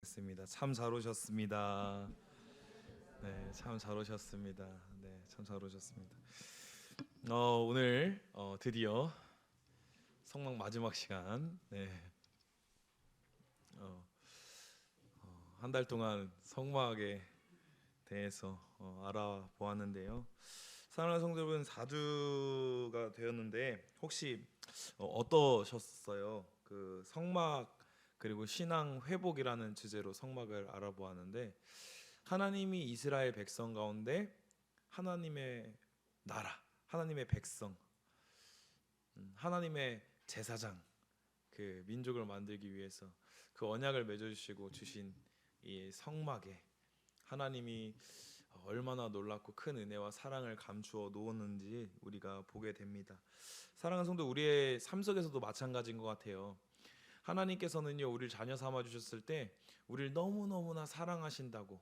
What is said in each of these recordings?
습니다. 참 잘 오셨습니다. 네, 참 잘 오셨습니다. 네, 참 잘 오셨습니다. 오늘 드디어 성막 마지막 시간. 네, 어, 한 달 동안 성막에 대해서 알아보았는데요. 사랑하는 성도 여러분, 4주가 되었는데 혹시 어떠셨어요? 그 성막 그리고 신앙 회복이라는 주제로 성막을 알아보았는데, 하나님이 이스라엘 백성 가운데 하나님의 나라, 하나님의 백성, 하나님의 제사장, 그 민족을 만들기 위해서 그 언약을 맺어주시고 주신 이 성막에 하나님이 얼마나 놀랍고 큰 은혜와 사랑을 감추어 놓았는지 우리가 보게 됩니다. 사랑하는 성도, 우리의 삶 속에서도 마찬가지인 것 같아요. 하나님께서는요, 우리를 자녀 삼아 주셨을 때 우리를 너무너무나 사랑하신다고,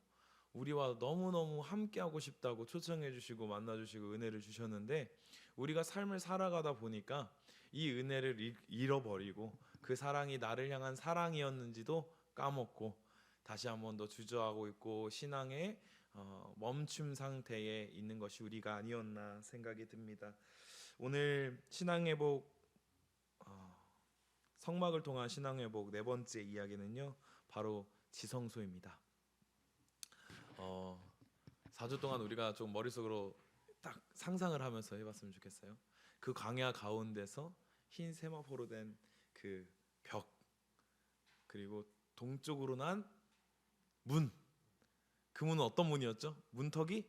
우리와 너무너무 함께하고 싶다고 초청해 주시고 만나 주시고 은혜를 주셨는데, 우리가 삶을 살아가다 보니까 이 은혜를 잃어버리고 그 사랑이 나를 향한 사랑이었는지도 까먹고 다시 한 번 더 주저하고 있고 신앙의 멈춤 상태에 있는 것이 우리가 아니었나 생각이 듭니다. 오늘 신앙회복, 성막을 통한 신앙회복 네 번째 이야기는요, 바로 지성소입니다. 4주 동안 우리가 좀 머릿속으로 딱 상상을 하면서 해봤으면 좋겠어요. 그 광야 가운데서 흰 세마포로 된 그 벽, 그리고 동쪽으로 난 문. 그 문은 어떤 문이었죠? 문턱이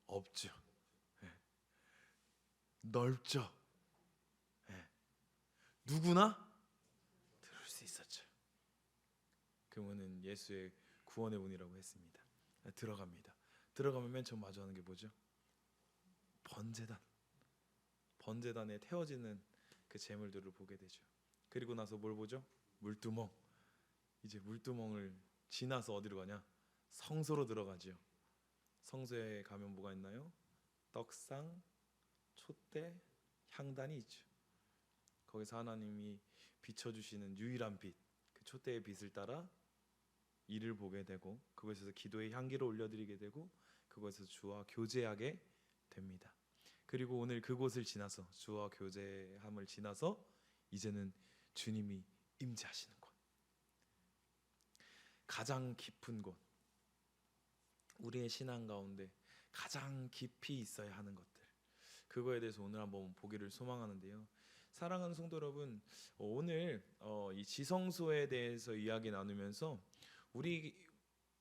없죠. 예. 넓죠. 예. 누구나 들을 수 있었죠. 그 문은 예수의 구원의 문이라고 했습니다. 들어갑니다. 들어가면 맨 처음 마주하는 게 뭐죠? 번제단. 번제단에 태워지는 그 제물들을 보게 되죠. 그리고 나서 뭘 보죠? 물두멍. 이제 물두멍을 지나서 어디로 가냐? 성소로 들어가죠. 성소에 가면 뭐가 있나요? 떡상, 촛대, 향단이 있죠. 거기서 하나님이 비춰주시는 유일한 빛, 그 촛대의 빛을 따라 이를 보게 되고, 그곳에서 기도의 향기를 올려드리게 되고, 그곳에서 주와 교제하게 됩니다. 그리고 오늘 그곳을 지나서, 주와 교제함을 지나서 이제는 주님이 임재하시는 곳, 가장 깊은 곳, 우리의 신앙 가운데 가장 깊이 있어야 하는 것들, 그거에 대해서 오늘 한번 보기를 소망하는데요. 사랑하는 성도 여러분, 오늘 이 지성소에 대해서 이야기 나누면서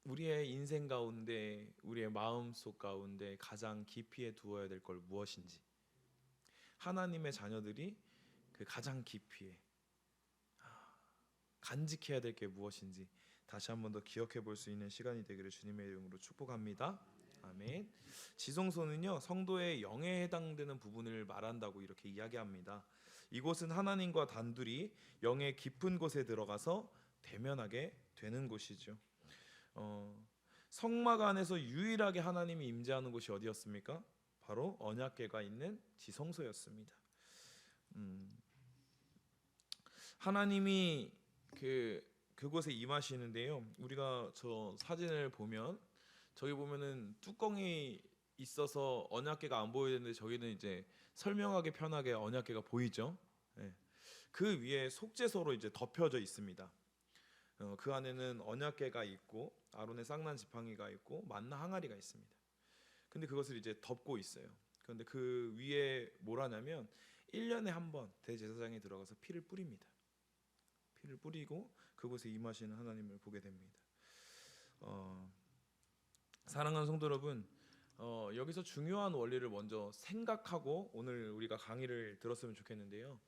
우리의 인생 가운데, 우리의 마음속 가운데 가장 깊이에 두어야 될 걸 무엇인지, 하나님의 자녀들이 그 가장 깊이에 간직해야 될 게 무엇인지 다시 한 번 더 기억해 볼 수 있는 시간이 되기를 주님의 이름으로 축복합니다. 아멘. 지성소는요, 성도의 영에 해당되는 부분을 말한다고 이렇게 이야기합니다. 이곳은 하나님과 단둘이 영의 깊은 곳에 들어가서 대면하게 되는 곳이죠. 성막 안에서 유일하게 하나님이 임재하는 곳이 어디였습니까? 바로 언약궤가 있는 지성소였습니다. 하나님이 그곳에 임하시는데요, 우리가 저 사진을 보면, 저기 보면은 뚜껑이 있어서 언약궤가 안 보여야 되는데 저기는 이제 설명하기 편하게 언약궤가 보이죠. 예. 그 위에 속죄소로 이제 덮여져 있습니다. 그 안에는 언약궤가 있고 아론의 쌍난 지팡이가 있고 만나 항아리가 있습니다. 근데 그것을 이제 덮고 있어요. 그런데 그 위에 뭘 하냐면 1년에 한 번 대제사장이 들어가서 피를 뿌립니다. 피를 뿌리고 그곳에 임하시는 하나님을 보게 됩니다. 사랑하는 성도 여러분, 여기서 중요한 원리를 먼저 생각하고 오늘 우리가 강의를 들었으면 좋겠는데요.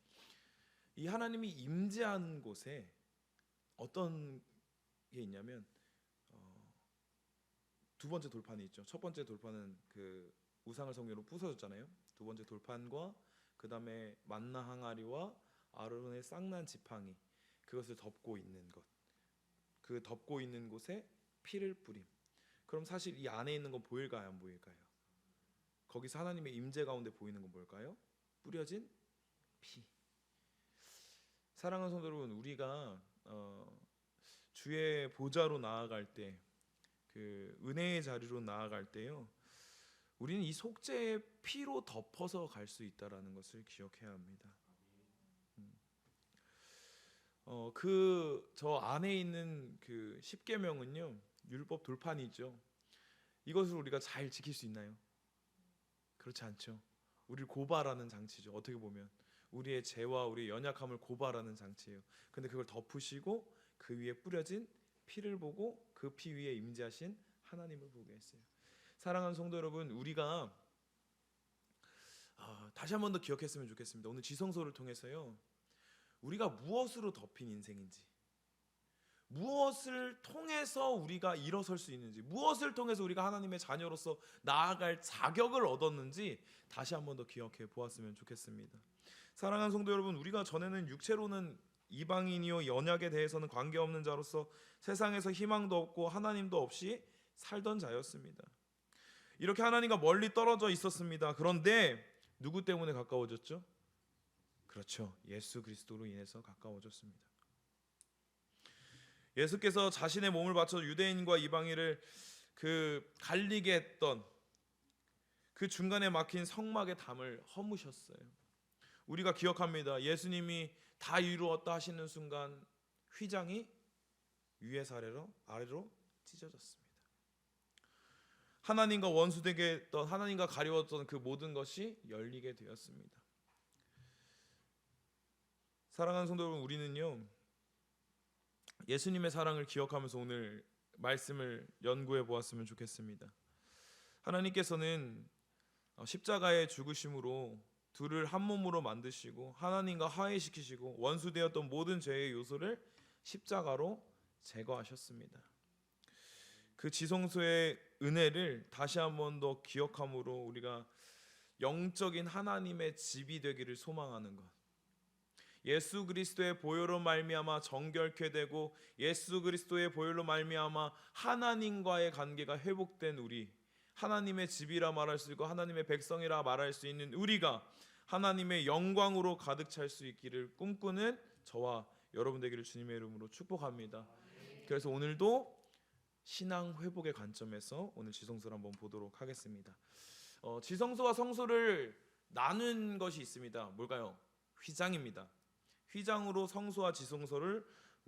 이 하나님이 임재한 곳에 어떤 게 있냐면 두 번째 돌판이 있죠. 첫 번째 돌판은 그 우상을 성경으로 부서졌잖아요. 두 번째 돌판과 그 다음에 만나 항아리와 아론의 쌍난 지팡이, 그것을 덮고 있는 것, 그 덮고 있는 곳에 피를 뿌림. 그럼 사실 이 안에 있는 건 보일까요, 안 보일까요? 거기서 하나님의 임재 가운데 보이는 건 뭘까요? 뿌려진 피. 사랑하는 성도 여러분, 우리가 주의 보좌로 나아갈 때, 그 은혜의 자리로 나아갈 때요, 우리는 이 속죄의 피로 덮어서 갈 수 있다라는 것을 기억해야 합니다. 그 저 안에 있는 그 10계명은요, 율법 돌판이죠. 이것을 우리가 잘 지킬 수 있나요? 그렇지 않죠. 우리를 고발하는 장치죠. 어떻게 보면 우리의 죄와 우리의 연약함을 고발하는 장치예요. 근데 그걸 덮으시고 그 위에 뿌려진 피를 보고 그 피 위에 임재하신 하나님을 보게 했어요. 사랑하는 성도 여러분, 우리가 다시 한 번 더 기억했으면 좋겠습니다. 오늘 지성소를 통해서요, 우리가 무엇으로 덮인 인생인지, 무엇을 통해서 우리가 일어설 수 있는지, 무엇을 통해서 우리가 하나님의 자녀로서 나아갈 자격을 얻었는지 다시 한 번 더 기억해 보았으면 좋겠습니다. 사랑하는 성도 여러분, 우리가 전에는 육체로는 이방인이요 연약에 대해서는 관계없는 자로서 세상에서 희망도 없고 하나님도 없이 살던 자였습니다. 이렇게 하나님과 멀리 떨어져 있었습니다. 그런데 누구 때문에 가까워졌죠? 그렇죠, 예수 그리스도로 인해서 가까워졌습니다. 예수께서 자신의 몸을 바쳐 유대인과 이방인을 갈리게 했던 그 중간에 막힌 성막의 담을 허무셨어요. 우리가 기억합니다. 예수님이 다 이루었다 하시는 순간 휘장이 위에서 아래로 찢어졌습니다. 하나님과 원수되게 했던, 하나님과 가려웠던 그 모든 것이 열리게 되었습니다. 사랑하는 성도 여러분, 우리는요, 예수님의 사랑을 기억하면서 오늘 말씀을 연구해 보았으면 좋겠습니다. 하나님께서는 십자가의 죽으심으로 둘을 한 몸으로 만드시고 하나님과 화해시키시고 원수되었던 모든 죄의 요소를 십자가로 제거하셨습니다. 그 지성소의 은혜를 다시 한 번 더 기억함으로 우리가 영적인 하나님의 집이 되기를 소망하는 것, 예수 그리스도의 보혈로 말미암아 정결케 되고 예수 그리스도의 보혈로 말미암아 하나님과의 관계가 회복된 우리, 하나님의 집이라 말할 수 있고 하나님의 백성이라 말할 수 있는 우리가 하나님의 영광으로 가득 찰 수 있기를 꿈꾸는 저와 여러분 되기를 주님의 이름으로 축복합니다. 그래서 오늘도 신앙 회복의 관점에서 오늘 지성소를 한번 보도록 하겠습니다. 지성소와 성소를 나눈 것이 있습니다. 뭘까요? 휘장입니다. 휘장으로 성소와 지성소를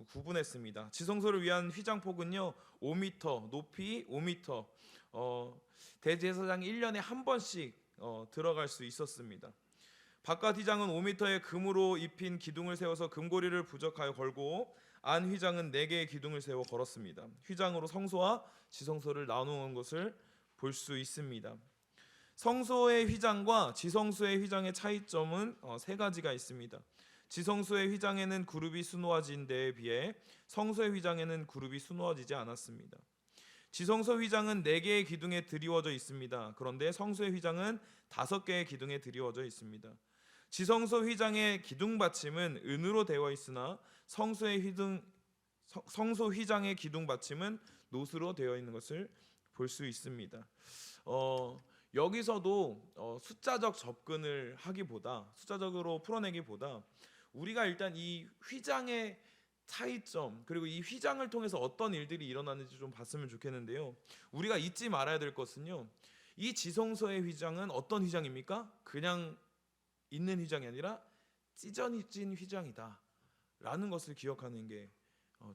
구분했습니다. 지성소를 위한 휘장폭은요 5m, 높이 5m, 대제사장이 1년에 한 번씩 들어갈 수 있었습니다. 바깥 휘장은 5m의 금으로 입힌 기둥을 세워서 금고리를 부적하여 걸고 안 휘장은 4개의 기둥을 세워 걸었습니다. 휘장으로 성소와 지성소를 나누는 것을 볼 수 있습니다. 성소의 휘장과 지성소의 휘장의 차이점은 3가지가 있습니다. 지성소의 휘장에는 그룹이 수놓아진 데에 비해 성소의 휘장에는 그룹이 수놓아지지 않았습니다. 지성소 휘장은 4개의 기둥에 드리워져 있습니다. 그런데 성소의 휘장은 5개의 기둥에 드리워져 있습니다. 지성소 휘장의 기둥 받침은 은으로 되어 있으나 성소 휘장의 기둥 받침은 노스로 되어 있는 것을 볼 수 있습니다. 여기서도 숫자적 접근을 하기보다, 숫자적으로 풀어내기보다 우리가 일단 이 휘장의 차이점, 그리고 이 휘장을 통해서 어떤 일들이 일어나는지 좀 봤으면 좋겠는데요. 우리가 잊지 말아야 될 것은요, 이 지성소의 휘장은 어떤 휘장입니까? 그냥 있는 휘장이 아니라 찢어진 휘장이다 라는 것을 기억하는 게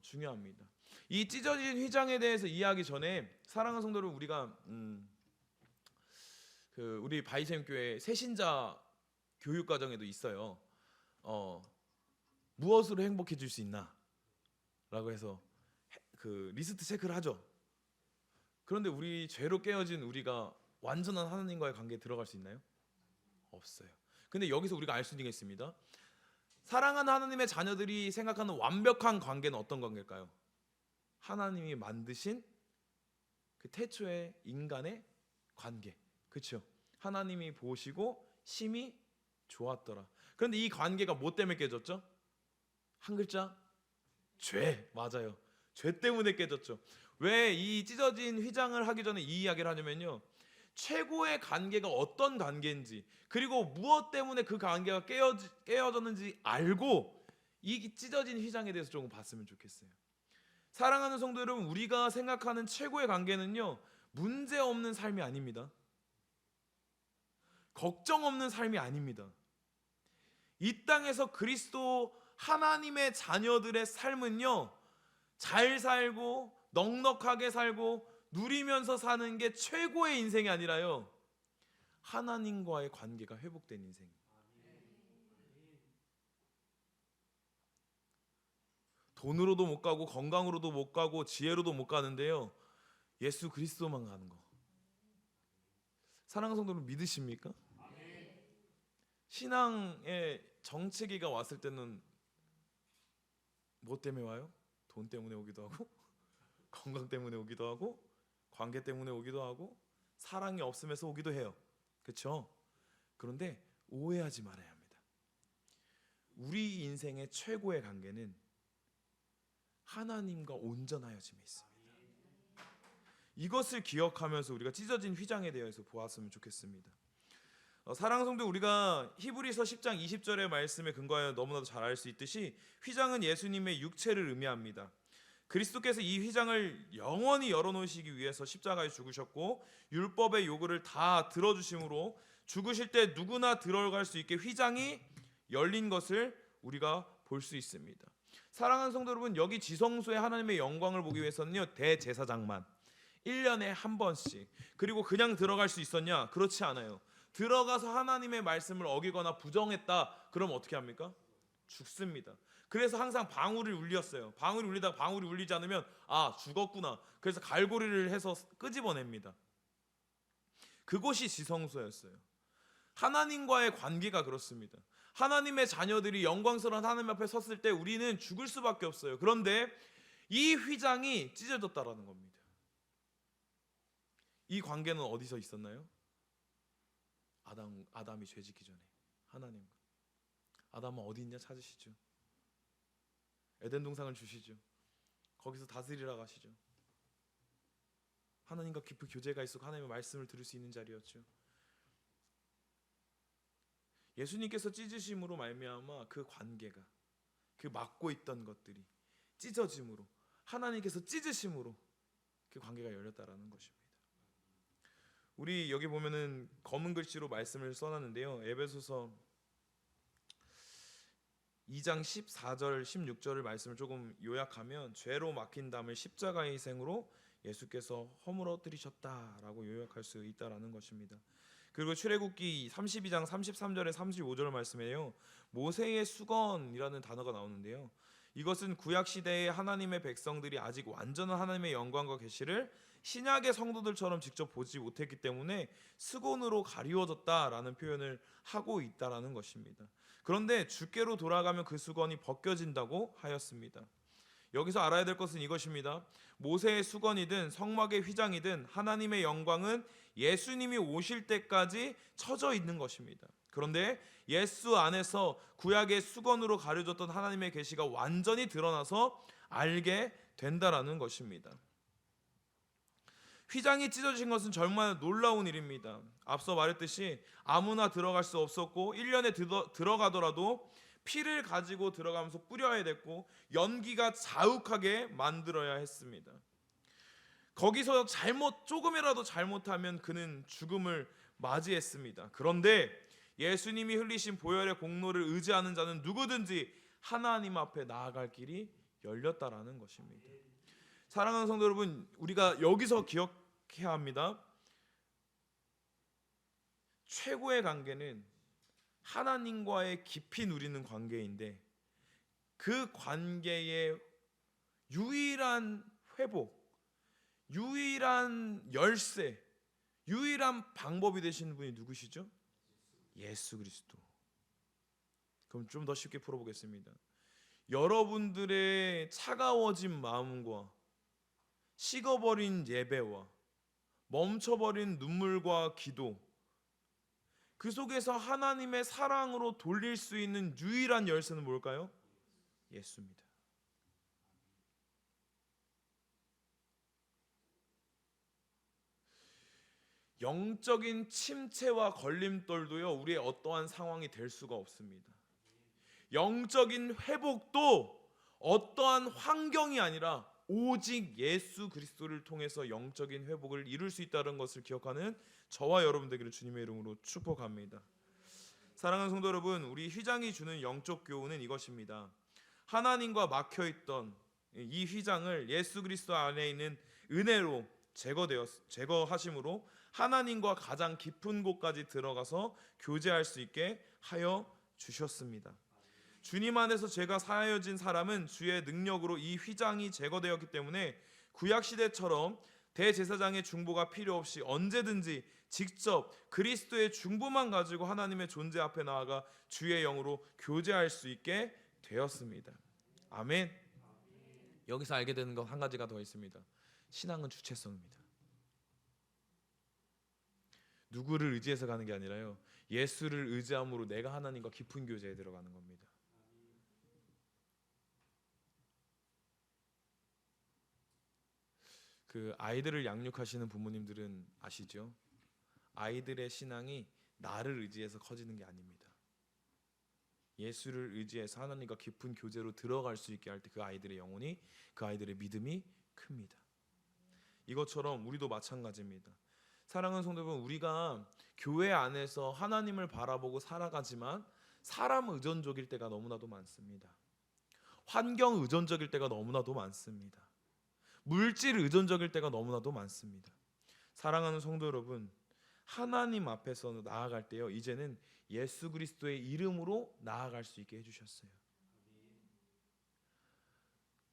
중요합니다. 이 찢어진 휘장에 대해서 이해하기 전에 사랑하는 성도 여러분, 우리가 우리 바이샘 교회 새신자 교육 과정에도 있어요. 무엇으로 행복해질 수 있나? 라고 해서 리스트 체크를 하죠. 그런데 우리 죄로 깨어진 우리가 완전한 하나님과의 관계에 들어갈 수 있나요? 없어요. 근데 여기서 우리가 알 수 있는 게 있습니다. 사랑하는 하나님의 자녀들이 생각하는 완벽한 관계는 어떤 관계일까요? 하나님이 만드신 그 태초의 인간의 관계, 그렇죠? 하나님이 보시고 심히 좋았더라. 그런데 이 관계가 뭐 때문에 깨졌죠? 한 글자, 죄. 맞아요. 죄 때문에 깨졌죠. 왜 이 찢어진 휘장을 하기 전에 이 이야기를 하냐면요, 최고의 관계가 어떤 관계인지, 그리고 무엇 때문에 그 관계가 깨어졌는지 알고 이 찢어진 휘장에 대해서 조금 봤으면 좋겠어요. 사랑하는 성도 여러분, 우리가 생각하는 최고의 관계는요, 문제 없는 삶이 아닙니다. 걱정 없는 삶이 아닙니다. 이 땅에서 그리스도 하나님의 자녀들의 삶은요, 잘 살고 넉넉하게 살고 누리면서 사는 게 최고의 인생이 아니라요, 하나님과의 관계가 회복된 인생. 돈으로도 못 가고 건강으로도 못 가고 지혜로도 못 가는데요, 예수 그리스도만 가는 거. 사랑하는 성도들 믿으십니까? 신앙의 정체기가 왔을 때는 뭐 때문에 와요? 돈 때문에 오기도 하고 건강 때문에 오기도 하고 관계 때문에 오기도 하고 사랑이 없음에서 오기도 해요. 그렇죠? 그런데 오해하지 말아야 합니다. 우리 인생의 최고의 관계는 하나님과 온전하여짐에 있습니다. 이것을 기억하면서 우리가 찢어진 휘장에 대해서 보았으면 좋겠습니다. 사랑하는 성도, 우리가 히브리서 10장 20절의 말씀에 근거하여 너무나도 잘 알 수 있듯이 휘장은 예수님의 육체를 의미합니다. 그리스도께서 이 휘장을 영원히 열어놓으시기 위해서 십자가에 죽으셨고 율법의 요구를 다 들어주심으로 죽으실 때 누구나 들어갈 수 있게 휘장이 열린 것을 우리가 볼 수 있습니다. 사랑하는 성도 여러분, 여기 지성소에 하나님의 영광을 보기 위해서는요, 대제사장만 1년에 한 번씩, 그리고 그냥 들어갈 수 있었냐? 그렇지 않아요. 들어가서 하나님의 말씀을 어기거나 부정했다, 그럼 어떻게 합니까? 죽습니다. 그래서 항상 방울을 울렸어요. 방울이 울리다가 방울이 울리지 않으면 아, 죽었구나. 그래서 갈고리를 해서 끄집어냅니다. 그곳이 지성소였어요. 하나님과의 관계가 그렇습니다. 하나님의 자녀들이 영광스러운 하나님 앞에 섰을 때 우리는 죽을 수밖에 없어요. 그런데 이 휘장이 찢어졌다라는 겁니다. 이 관계는 어디서 있었나요? 아담이 죄짓기 전에 하나님과. 아담은 어디 있냐 찾으시죠. 에덴 동산을 주시죠. 거기서 다스리라 가시죠. 하나님과 깊은 교제가 있었고 하나님의 말씀을 들을 수 있는 자리였죠. 예수님께서 찢으심으로 말미암아 그 관계가, 그 막고 있던 것들이 찢어짐으로, 하나님께서 찢으심으로 그 관계가 열렸다라는 것입니다. 우리 여기 보면은 검은 글씨로 말씀을 써놨는데요, 에베소서 2장 14절 16절을 말씀을 조금 요약하면 죄로 막힌 담을 십자가의 희생으로 예수께서 허물어뜨리셨다라고 요약할 수 있다라는 것입니다. 그리고 출애굽기 32장 33절에 35절 말씀에요, 모세의 수건이라는 단어가 나오는데요, 이것은 구약 시대의 하나님의 백성들이 아직 완전한 하나님의 영광과 계시를 신약의 성도들처럼 직접 보지 못했기 때문에 수건으로 가리워졌다라는 표현을 하고 있다라는 것입니다. 그런데 주께로 돌아가면 그 수건이 벗겨진다고 하였습니다. 여기서 알아야 될 것은 이것입니다. 모세의 수건이든 성막의 휘장이든 하나님의 영광은 예수님이 오실 때까지 처져 있는 것입니다. 그런데 예수 안에서 구약의 수건으로 가려졌던 하나님의 계시가 완전히 드러나서 알게 된다라는 것입니다. 휘장이 찢어진 것은 정말 놀라운 일입니다. 앞서 말했듯이 아무나 들어갈 수 없었고 1년에 들어가더라도 피를 가지고 들어가면서 뿌려야 됐고 연기가 자욱하게 만들어야 했습니다. 거기서 조금이라도 잘못하면 그는 죽음을 맞이했습니다. 그런데 예수님이 흘리신 보혈의 공로를 의지하는 자는 누구든지 하나님 앞에 나아갈 길이 열렸다라는 것입니다. 사랑하는 성도 여러분, 우리가 여기서 기억해야 합니다. 최고의 관계는 하나님과의 깊이 누리는 관계인데 그 관계의 유일한 회복, 유일한 열쇠, 유일한 방법이 되시는 분이 누구시죠? 예수 그리스도. 그럼 좀 더 쉽게 풀어보겠습니다. 여러분들의 차가워진 마음과 식어버린 예배와 멈춰버린 눈물과 기도, 그 속에서 하나님의 사랑으로 돌릴 수 있는 유일한 열쇠는 뭘까요? 예수입니다. 영적인 침체와 걸림돌도요, 우리의 어떠한 상황이 될 수가 없습니다. 영적인 회복도 어떠한 환경이 아니라 오직 예수 그리스도를 통해서 영적인 회복을 이룰 수 있다는 것을 기억하는 저와 여러분 되기를 주님의 이름으로 축복합니다. 사랑하는 성도 여러분, 우리 휘장이 주는 영적 교훈은 이것입니다. 하나님과 막혀있던 이 휘장을 예수 그리스도 안에 있는 은혜로 제거하심으로 하나님과 가장 깊은 곳까지 들어가서 교제할 수 있게 하여 주셨습니다. 주님 안에서 죄가 사하여진 사람은 주의 능력으로 이 휘장이 제거되었기 때문에 구약시대처럼 대제사장의 중보가 필요 없이 언제든지 직접 그리스도의 중보만 가지고 하나님의 존재 앞에 나아가 주의 영으로 교제할 수 있게 되었습니다. 아멘. 여기서 알게 되는 것 한 가지가 더 있습니다. 신앙은 주체성입니다. 누구를 의지해서 가는 게 아니라요, 예수를 의지함으로 내가 하나님과 깊은 교제에 들어가는 겁니다. 그 아이들을 양육하시는 부모님들은 아시죠? 아이들의 신앙이 나를 의지해서 커지는 게 아닙니다. 예수를 의지해서 하나님과 깊은 교제로 들어갈 수 있게 할 때 그 아이들의 영혼이, 그 아이들의 믿음이 큽니다. 이것처럼 우리도 마찬가지입니다. 사랑하는 성도 여러분, 우리가 교회 안에서 하나님을 바라보고 살아가지만 사람 의존적일 때가 너무나도 많습니다. 환경 의존적일 때가 너무나도 많습니다. 물질 의존적일 때가 너무나도 많습니다. 사랑하는 성도 여러분, 하나님 앞에서 나아갈 때요, 이제는 예수 그리스도의 이름으로 나아갈 수 있게 해주셨어요.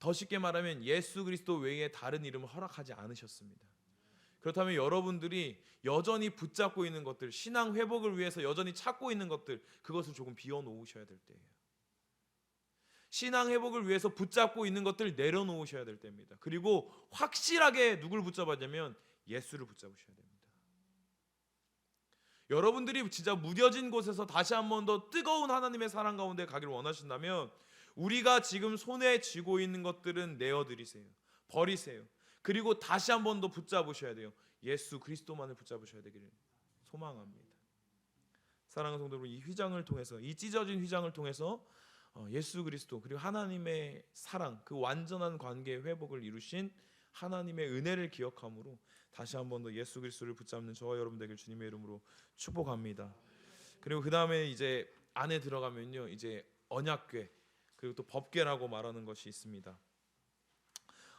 더 쉽게 말하면 예수 그리스도 외에 다른 이름을 허락하지 않으셨습니다. 그렇다면 여러분들이 여전히 붙잡고 있는 것들, 신앙 회복을 위해서 여전히 찾고 있는 것들, 그것을 조금 비워놓으셔야 될 때예요. 신앙 회복을 위해서 붙잡고 있는 것들 내려놓으셔야 될 때입니다. 그리고 확실하게 누굴 붙잡아야냐면 예수를 붙잡으셔야 됩니다. 여러분들이 진짜 무뎌진 곳에서 다시 한 번 더 뜨거운 하나님의 사랑 가운데 가기를 원하신다면 우리가 지금 손에 쥐고 있는 것들은 내어드리세요. 버리세요. 그리고 다시 한 번 더 붙잡으셔야 돼요. 예수 그리스도만을 붙잡으셔야 되기를 소망합니다. 사랑하는 성도 여러분, 이 휘장을 통해서, 이 찢어진 휘장을 통해서 예수 그리스도 그리고 하나님의 사랑, 그 완전한 관계의 회복을 이루신 하나님의 은혜를 기억함으로 다시 한 번 더 예수 그리스도를 붙잡는 저와 여러분 되길 주님의 이름으로 축복합니다. 그리고 그 다음에 이제 안에 들어가면요, 이제 언약궤 그리고 또 법궤라고 말하는 것이 있습니다.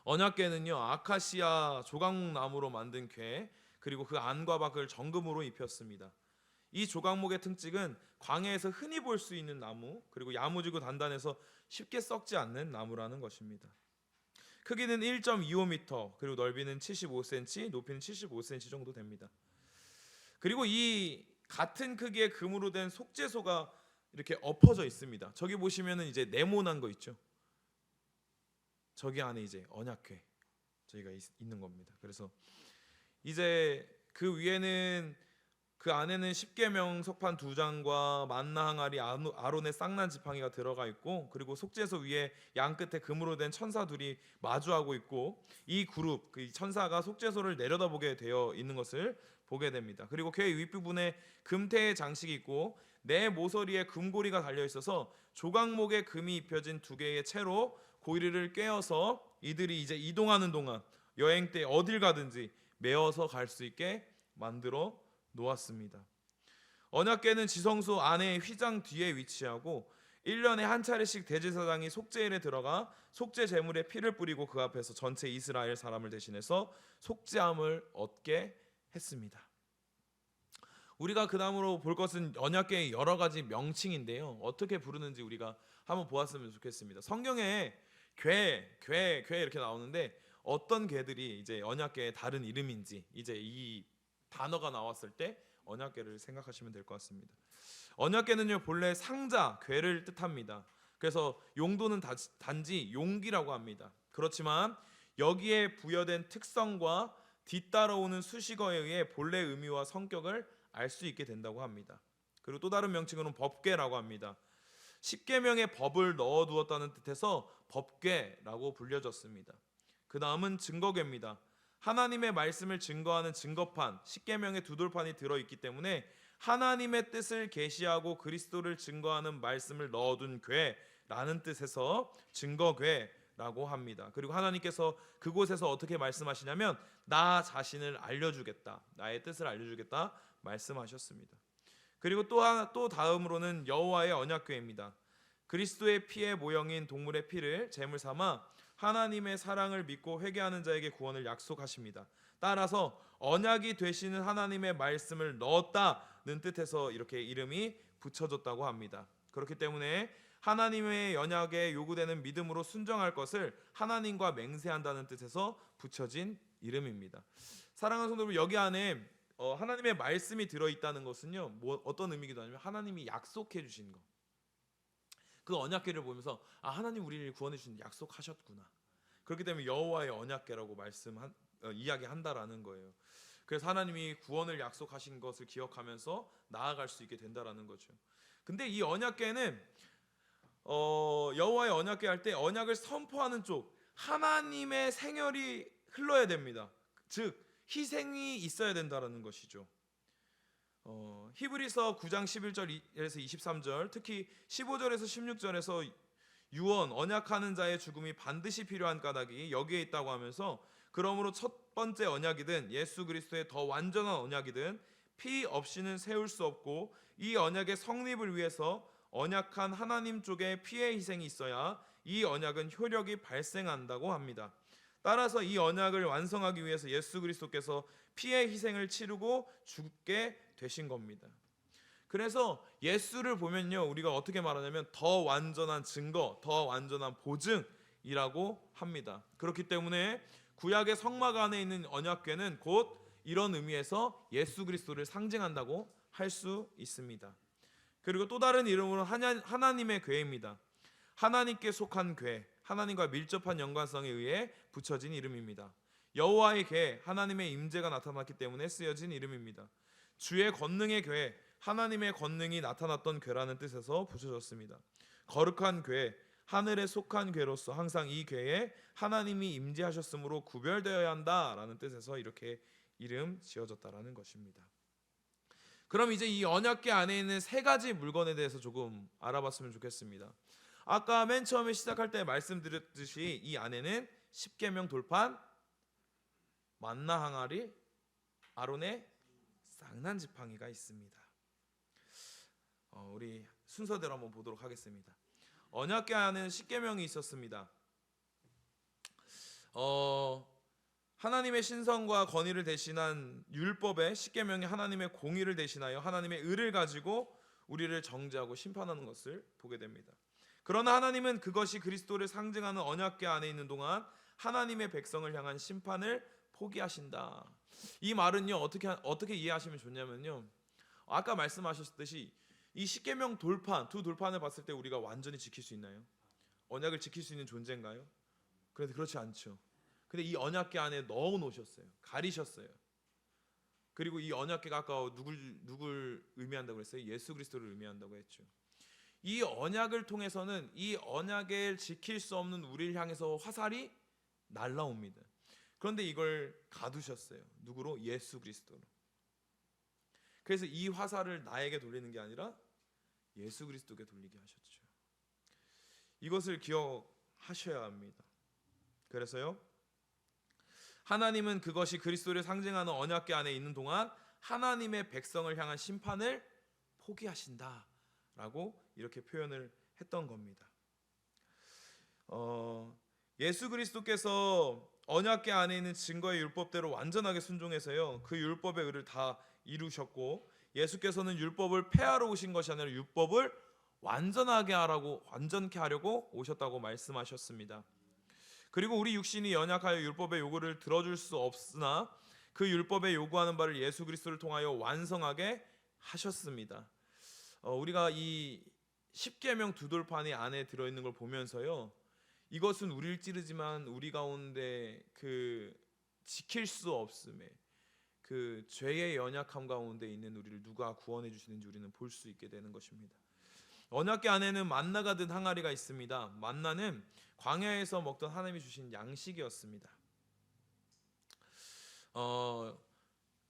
언약궤는요, 아카시아 조각나무로 만든 궤, 그리고 그 안과 밖을 정금으로 입혔습니다. 이 조각목의 특징은 광야에서 흔히 볼 수 있는 나무, 그리고 야무지고 단단해서 쉽게 썩지 않는 나무라는 것입니다. 크기는 1.25m, 그리고 넓이는 75cm, 높이는 75cm 정도 됩니다. 그리고 이 같은 크기의 금으로 된 속죄소가 이렇게 엎어져 있습니다. 저기 보시면은 이제 네모난 거 있죠. 저기 안에 이제 언약궤 저희가 있는 겁니다. 그래서 이제 그 위에는, 그 안에는 십계명 석판 2장과 만나 항아리, 아론의 쌍난 지팡이가 들어가 있고, 그리고 속죄소 위에 양 끝에 금으로 된 천사 둘이 마주하고 있고, 이 그룹, 그 천사가 속죄소를 내려다보게 되어 있는 것을 보게 됩니다. 그리고 궤 윗부분에 금태의 장식이 있고 네 모서리에 금고리가 달려 있어서 조각목에 금이 입혀진 2개의 채로 고리를 꿰어서 이들이 이제 이동하는 동안 여행 때 어딜 가든지 메어서 갈 수 있게 만들어 놓았습니다. 언약궤는 지성소 안에 휘장 뒤에 위치하고 1년에 한 차례씩 대제사장이 속죄일에 들어가 속죄 제물에 피를 뿌리고 그 앞에서 전체 이스라엘 사람을 대신해서 속죄함을 얻게 했습니다. 우리가 그 다음으로 볼 것은 언약궤의 여러 가지 명칭인데요, 어떻게 부르는지 우리가 한번 보았으면 좋겠습니다. 성경에 궤 이렇게 나오는데 어떤 궤들이 이제 언약궤의 다른 이름인지 이제 이 단어가 나왔을 때 언약궤를 생각하시면 될 것 같습니다. 언약궤는요, 본래 상자, 궤를 뜻합니다. 그래서 용도는 단지 용기라고 합니다. 그렇지만 여기에 부여된 특성과 뒤따라오는 수식어에 의해 본래 의미와 성격을 알 수 있게 된다고 합니다. 그리고 또 다른 명칭으로는 법궤라고 합니다. 십계명의 법을 넣어두었다는 뜻에서 법궤라고 불려졌습니다. 그 다음은 증거궤입니다. 하나님의 말씀을 증거하는 증거판, 십계명의 2돌판이 들어있기 때문에 하나님의 뜻을 계시하고 그리스도를 증거하는 말씀을 넣어둔 궤라는 뜻에서 증거궤라고 라고 합니다. 그리고 하나님께서 그곳에서 어떻게 말씀하시냐면 나 자신을 알려주겠다, 나의 뜻을 알려주겠다 말씀하셨습니다. 그리고 또 다음으로는 여호와의 언약궤입니다. 그리스도의 피의 모형인 동물의 피를 제물 삼아 하나님의 사랑을 믿고 회개하는 자에게 구원을 약속하십니다. 따라서 언약이 되시는 하나님의 말씀을 넣었다는 뜻에서 이렇게 이름이 붙여졌다고 합니다. 그렇기 때문에 하나님의 언약에 요구되는 믿음으로 순종할 것을 하나님과 맹세한다는 뜻에서 붙여진 이름입니다. 사랑하는 성도들, 여기 안에 하나님의 말씀이 들어있다는 것은요, 어떤 의미기도 하냐면 하나님이 약속해 주신 것, 그 언약궤를 보면서 하나님 우리를 구원해 주신 약속하셨구나. 그렇기 때문에 여호와의 언약궤라고 이야기한다라는 거예요. 그래서 하나님이 구원을 약속하신 것을 기억하면서 나아갈 수 있게 된다라는 거죠. 근데 이 언약궤는 여호와의 언약궤 할 때 언약을 선포하는 쪽, 하나님의 생혈이 흘러야 됩니다. 즉 희생이 있어야 된다라는 것이죠. 히브리서 9장 11절에서 23절, 특히 15절에서 16절에서 유언, 언약하는 자의 죽음이 반드시 필요한 까닭이 여기에 있다고 하면서, 그러므로 첫 번째 언약이든 예수 그리스도의 더 완전한 언약이든 피 없이는 세울 수 없고, 이 언약의 성립을 위해서 언약한 하나님 쪽에 피의 희생이 있어야 이 언약은 효력이 발생한다고 합니다. 따라서 이 언약을 완성하기 위해서 예수 그리스도께서 피의 희생을 치르고 죽게 되신 겁니다. 그래서 예수를 보면요, 우리가 어떻게 말하냐면 더 완전한 증거, 더 완전한 보증이라고 합니다. 그렇기 때문에 구약의 성막 안에 있는 언약궤는 곧 이런 의미에서 예수 그리스도를 상징한다고 할 수 있습니다. 그리고 또 다른 이름으로 하나님의 궤입니다. 하나님께 속한 궤, 하나님과 밀접한 연관성에 의해 붙여진 이름입니다. 여호와의 궤, 하나님의 임재가 나타났기 때문에 쓰여진 이름입니다. 주의 권능의 궤, 하나님의 권능이 나타났던 궤라는 뜻에서 붙여졌습니다. 거룩한 궤, 하늘에 속한 궤로서 항상 이 궤에 하나님이 임재하셨으므로 구별되어야 한다라는 뜻에서 이렇게 이름 지어졌다라는 것입니다. 그럼 이제 이 언약궤 안에 있는 세 가지 물건에 대해서 조금 알아봤으면 좋겠습니다. 아까 맨 처음에 시작할 때 말씀드렸듯이 이 안에는 십계명 돌판, 만나 항아리, 아론의 쌍난 지팡이가 있습니다. 우리 순서대로 한번 보도록 하겠습니다. 언약궤 안에는 십계명이 있었습니다. 하나님의 신성과 권위를 대신한 율법의 십계명이 하나님의 공의를 대신하여 하나님의 의를 가지고 우리를 정죄하고 심판하는 것을 보게 됩니다. 그러나 하나님은 그것이 그리스도를 상징하는 언약궤 안에 있는 동안 하나님의 백성을 향한 심판을 포기하신다. 이 말은요, 어떻게 이해하시면 좋냐면요, 아까 말씀하셨듯이 이 십계명 돌판, 두 돌판을 봤을 때 우리가 완전히 지킬 수 있나요? 언약을 지킬 수 있는 존재인가요? 그런데 그렇지 않죠. 근데 이 언약궤 안에 넣어 놓으셨어요. 가리셨어요. 그리고 이 언약궤가 아까 누굴 의미한다고 그랬어요? 예수 그리스도를 의미한다고 했죠. 이 언약을 통해서는 이 언약을 지킬 수 없는 우리를 향해서 화살이 날라옵니다. 그런데 이걸 가두셨어요. 누구로? 예수 그리스도로. 그래서 이 화살을 나에게 돌리는 게 아니라 예수 그리스도께 돌리게 하셨죠. 이것을 기억하셔야 합니다. 그래서요, 하나님은 그것이 그리스도를 상징하는 언약궤 안에 있는 동안 하나님의 백성을 향한 심판을 포기하신다라고 이렇게 표현을 했던 겁니다. 예수 그리스도께서 언약궤 안에 있는 증거의 율법대로 완전하게 순종해서요, 그 율법의 의를 다 이루셨고, 예수께서는 율법을 폐하러 오신 것이 아니라 율법을 완전케 하려고 오셨다고 말씀하셨습니다. 그리고 우리 육신이 연약하여 율법의 요구를 들어줄 수 없으나 그 율법의 요구하는 바를 예수 그리스도를 통하여 완성하게 하셨습니다. 우리가 이 십계명 두 돌판이 안에 들어있는 걸 보면서요, 이것은 우리를 찌르지만 우리 가운데 그 지킬 수 없음에, 그 죄의 연약함 가운데 있는 우리를 누가 구원해 주시는지 우리는 볼 수 있게 되는 것입니다. 언약궤 안에는 만나가 든 항아리가 있습니다. 만나는 광야에서 먹던 하나님이 주신 양식이었습니다.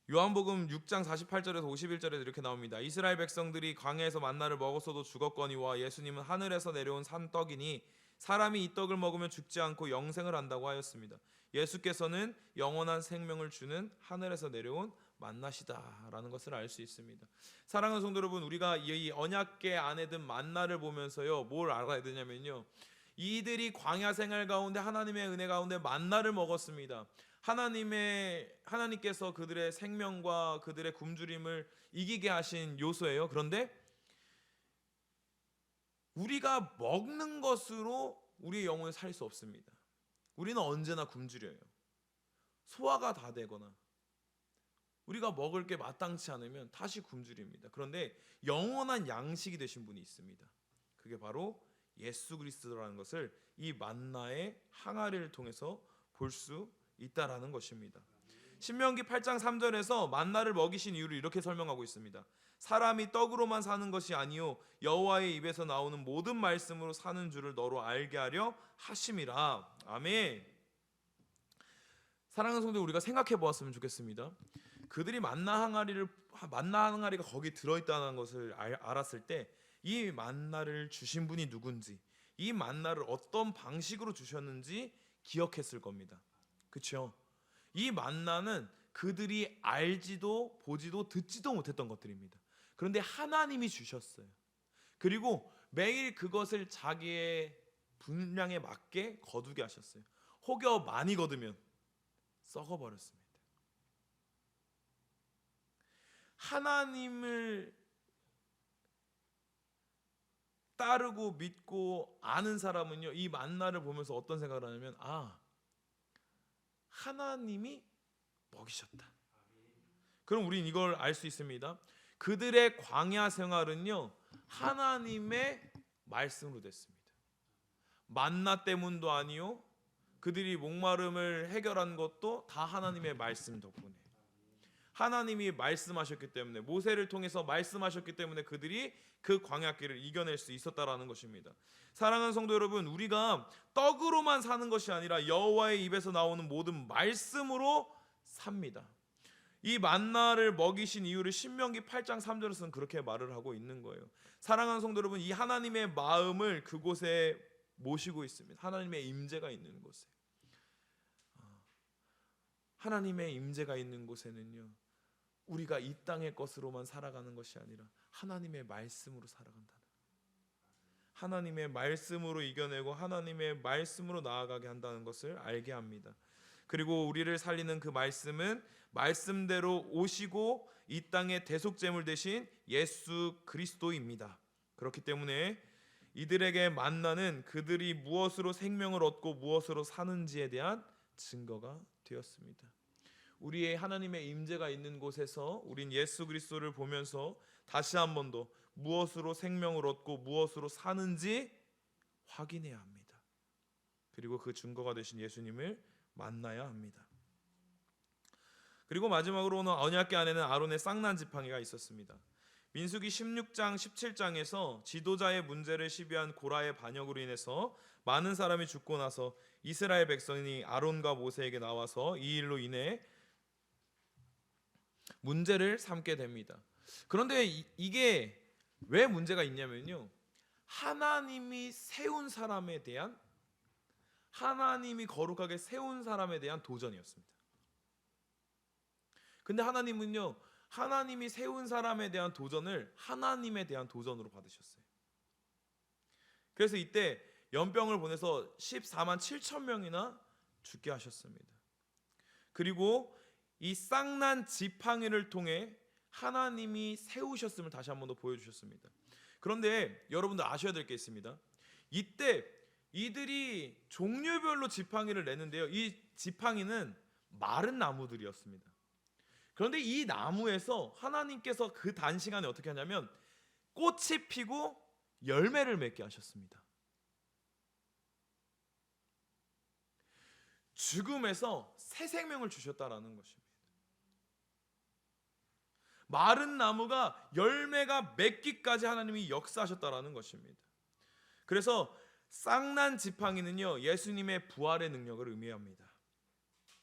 요한복음 6장 48절에서 51절에 이렇게 나옵니다. 이스라엘 백성들이 광야에서 만나를 먹었어도 죽었거니와 예수님은 하늘에서 내려온 산떡이니 사람이 이 떡을 먹으면 죽지 않고 영생을 한다고 하였습니다. 예수께서는 영원한 생명을 주는 하늘에서 내려온 만나시다라는 것을 알 수 있습니다. 사랑하는 성도 여러분, 우리가 이 언약궤 안에 든 만나를 보면서요, 뭘 알아야 되냐면요, 이들이 광야 생활 가운데 하나님의 은혜 가운데 만나를 먹었습니다. 하나님께서 그들의 생명과 그들의 굶주림을 이기게 하신 요소예요. 그런데 우리가 먹는 것으로 우리의 영혼을 살 수 없습니다. 우리는 언제나 굶주려요. 소화가 다 되거나 우리가 먹을 게 마땅치 않으면 다시 굶주립니다. 그런데 영원한 양식이 되신 분이 있습니다. 그게 바로 예수 그리스도라는 것을 이 만나의 항아리를 통해서 볼 수 있다라는 것입니다. 신명기 8장 3절에서 만나를 먹이신 이유를 이렇게 설명하고 있습니다. 사람이 떡으로만 사는 것이 아니요 여호와의 입에서 나오는 모든 말씀으로 사는 줄을 너로 알게 하려 하심이라. 아멘. 사랑하는 성도, 우리가 생각해 보았으면 좋겠습니다. 그들이 만나 항아리가 거기 들어있다는 것을 알았을 때 이 만나를 주신 분이 누군지, 이 만나를 어떤 방식으로 주셨는지 기억했을 겁니다. 그렇죠? 이 만나는 그들이 알지도 보지도 듣지도 못했던 것들입니다. 그런데 하나님이 주셨어요. 그리고 매일 그것을 자기의 분량에 맞게 거두게 하셨어요. 혹여 많이 거두면 썩어버렸습니다. 하나님을 따르고 믿고 아는 사람은요, 이 만나를 보면서 어떤 생각을 하냐면, 하나님이 먹이셨다. 그럼 우린 이걸 알 수 있습니다. 그들의 광야 생활은요, 하나님의 말씀으로 됐습니다. 만나 때문도 아니요, 그들이 목마름을 해결한 것도 다 하나님의 말씀 덕분에, 하나님이 말씀하셨기 때문에, 모세를 통해서 말씀하셨기 때문에 그들이 그 광야길을 이겨낼 수 있었다라는 것입니다. 사랑하는 성도 여러분, 우리가 떡으로만 사는 것이 아니라 여호와의 입에서 나오는 모든 말씀으로 삽니다. 이 만나를 먹이신 이유를 신명기 8장 3절에서는 그렇게 말을 하고 있는 거예요. 사랑하는 성도 여러분, 이 하나님의 마음을 그곳에 모시고 있습니다. 하나님의 임재가 있는 곳에, 하나님의 임재가 있는 곳에는요, 우리가 이 땅의 것으로만 살아가는 것이 아니라 하나님의 말씀으로 살아간다는, 하나님의 말씀으로 이겨내고 하나님의 말씀으로 나아가게 한다는 것을 알게 합니다. 그리고 우리를 살리는 그 말씀은 말씀대로 오시고 이 땅의 대속제물 대신 예수 그리스도입니다. 그렇기 때문에 이들에게 만나는 그들이 무엇으로 생명을 얻고 무엇으로 사는지에 대한 증거가 되었습니다. 우리의 하나님의 임재가 있는 곳에서 우린 예수 그리스도를 보면서 다시 한 번 더 무엇으로 생명을 얻고 무엇으로 사는지 확인해야 합니다. 그리고 그 증거가 되신 예수님을 만나야 합니다. 그리고 마지막으로는 언약궤 안에는 아론의 쌍난 지팡이가 있었습니다. 민수기 16장 17장에서 지도자의 문제를 시비한 고라의 반역으로 인해서 많은 사람이 죽고 나서 이스라엘 백성이 아론과 모세에게 나와서 이 일로 인해 문제를 삼게 됩니다. 그런데 이게 왜 문제가 있냐면요, 하나님이 세운 사람에 대한, 하나님이 거룩하게 세운 사람에 대한 도전이었습니다. 근데 하나님은요, 하나님이 세운 사람에 대한 도전을 하나님에 대한 도전으로 받으셨어요. 그래서 이때 연병을 보내서 14만 7천 명이나 죽게 하셨습니다. 그리고 이 쌍난 지팡이를 통해 하나님이 세우셨음을 다시 한 번 더 보여주셨습니다. 그런데 여러분들 아셔야 될 게 있습니다. 이때 이들이 종류별로 지팡이를 내는데요, 이 지팡이는 마른 나무들이었습니다. 그런데 이 나무에서 하나님께서 그 단시간에 어떻게 하냐면 꽃이 피고 열매를 맺게 하셨습니다. 죽음에서 새 생명을 주셨다라는 것입니다. 마른 나무가 열매가 맺기까지 하나님이 역사하셨다라는 것입니다. 그래서 쌍난 지팡이는요, 예수님의 부활의 능력을 의미합니다.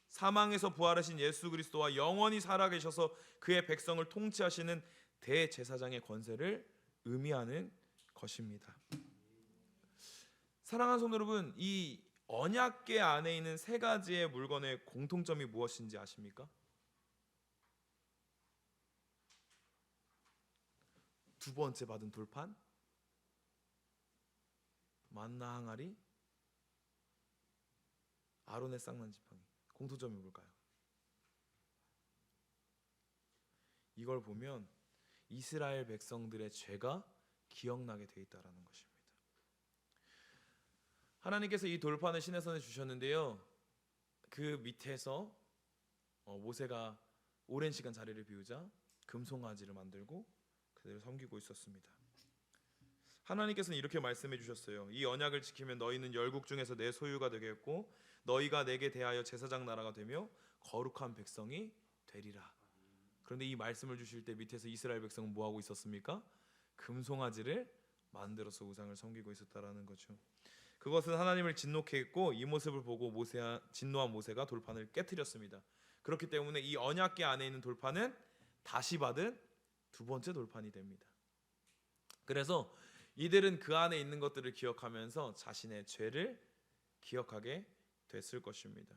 사망에서 부활하신 예수 그리스도와 영원히 살아계셔서 그의 백성을 통치하시는 대제사장의 권세를 의미하는 것입니다. 사랑하는 성도 여러분, 이 언약궤 안에 있는 세 가지의 물건의 공통점이 무엇인지 아십니까? 두 번째 받은 돌판, 만나 항아리, 아론의 쌍난 지팡이. 공통점이 뭘까요? 이걸 보면 이스라엘 백성들의 죄가 기억나게 돼 있다라는 것입니다. 하나님께서 이 돌판을 시내산에 주셨는데요, 그 밑에서 모세가 오랜 시간 자리를 비우자 금송아지를 만들고 그들을 섬기고 있었습니다. 하나님께서는 이렇게 말씀해 주셨어요. 이 언약을 지키면 너희는 열국 중에서 내 소유가 되겠고 너희가 내게 대하여 제사장 나라가 되며 거룩한 백성이 되리라. 그런데 이 말씀을 주실 때 밑에서 이스라엘 백성은 뭐 하고 있었습니까? 금송아지를 만들어서 우상을 섬기고 있었다라는 거죠. 그것은 하나님을 진노케 했고 이 모습을 보고 진노한 모세가 돌판을 깨뜨렸습니다. 그렇기 때문에 이 언약궤 안에 있는 돌판은 다시 받은 두 번째 돌판이 됩니다. 그래서 이들은 그 안에 있는 것들을 기억하면서 자신의 죄를 기억하게 됐을 것입니다.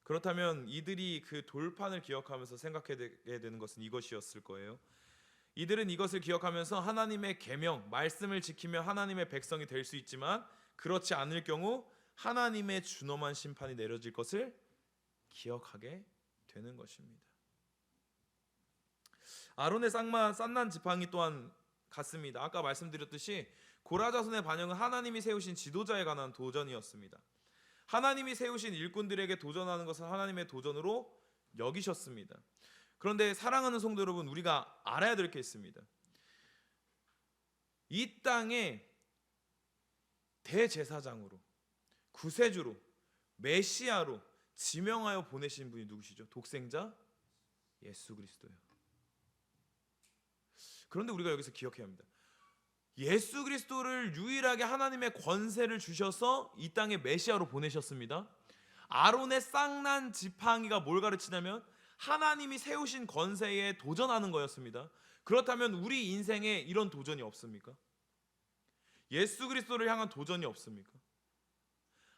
그렇다면 이들이 그 돌판을 기억하면서 생각해야 되는 것은 이것이었을 거예요. 이들은 이것을 기억하면서 하나님의 계명, 말씀을 지키며 하나님의 백성이 될 수 있지만 그렇지 않을 경우 하나님의 준엄한 심판이 내려질 것을 기억하게 되는 것입니다. 아론의 쌍난 지팡이 또한 같습니다. 아까 말씀드렸듯이 고라 자손의 반영은 하나님이 세우신 지도자에 관한 도전이었습니다. 하나님이 세우신 일꾼들에게 도전하는 것을 하나님의 도전으로 여기셨습니다. 그런데 사랑하는 성도 여러분, 우리가 알아야 될 게 있습니다. 이 땅에 대제사장으로, 구세주로, 메시아로 지명하여 보내신 분이 누구시죠? 독생자 예수 그리스도예요. 그런데 우리가 여기서 기억해야 합니다. 예수 그리스도를 유일하게 하나님의 권세를 주셔서 이 땅에 메시아로 보내셨습니다. 아론의 쌍난 지팡이가 뭘 가르치냐면 하나님이 세우신 권세에 도전하는 거였습니다. 그렇다면 우리 인생에 이런 도전이 없습니까? 예수 그리스도를 향한 도전이 없습니까?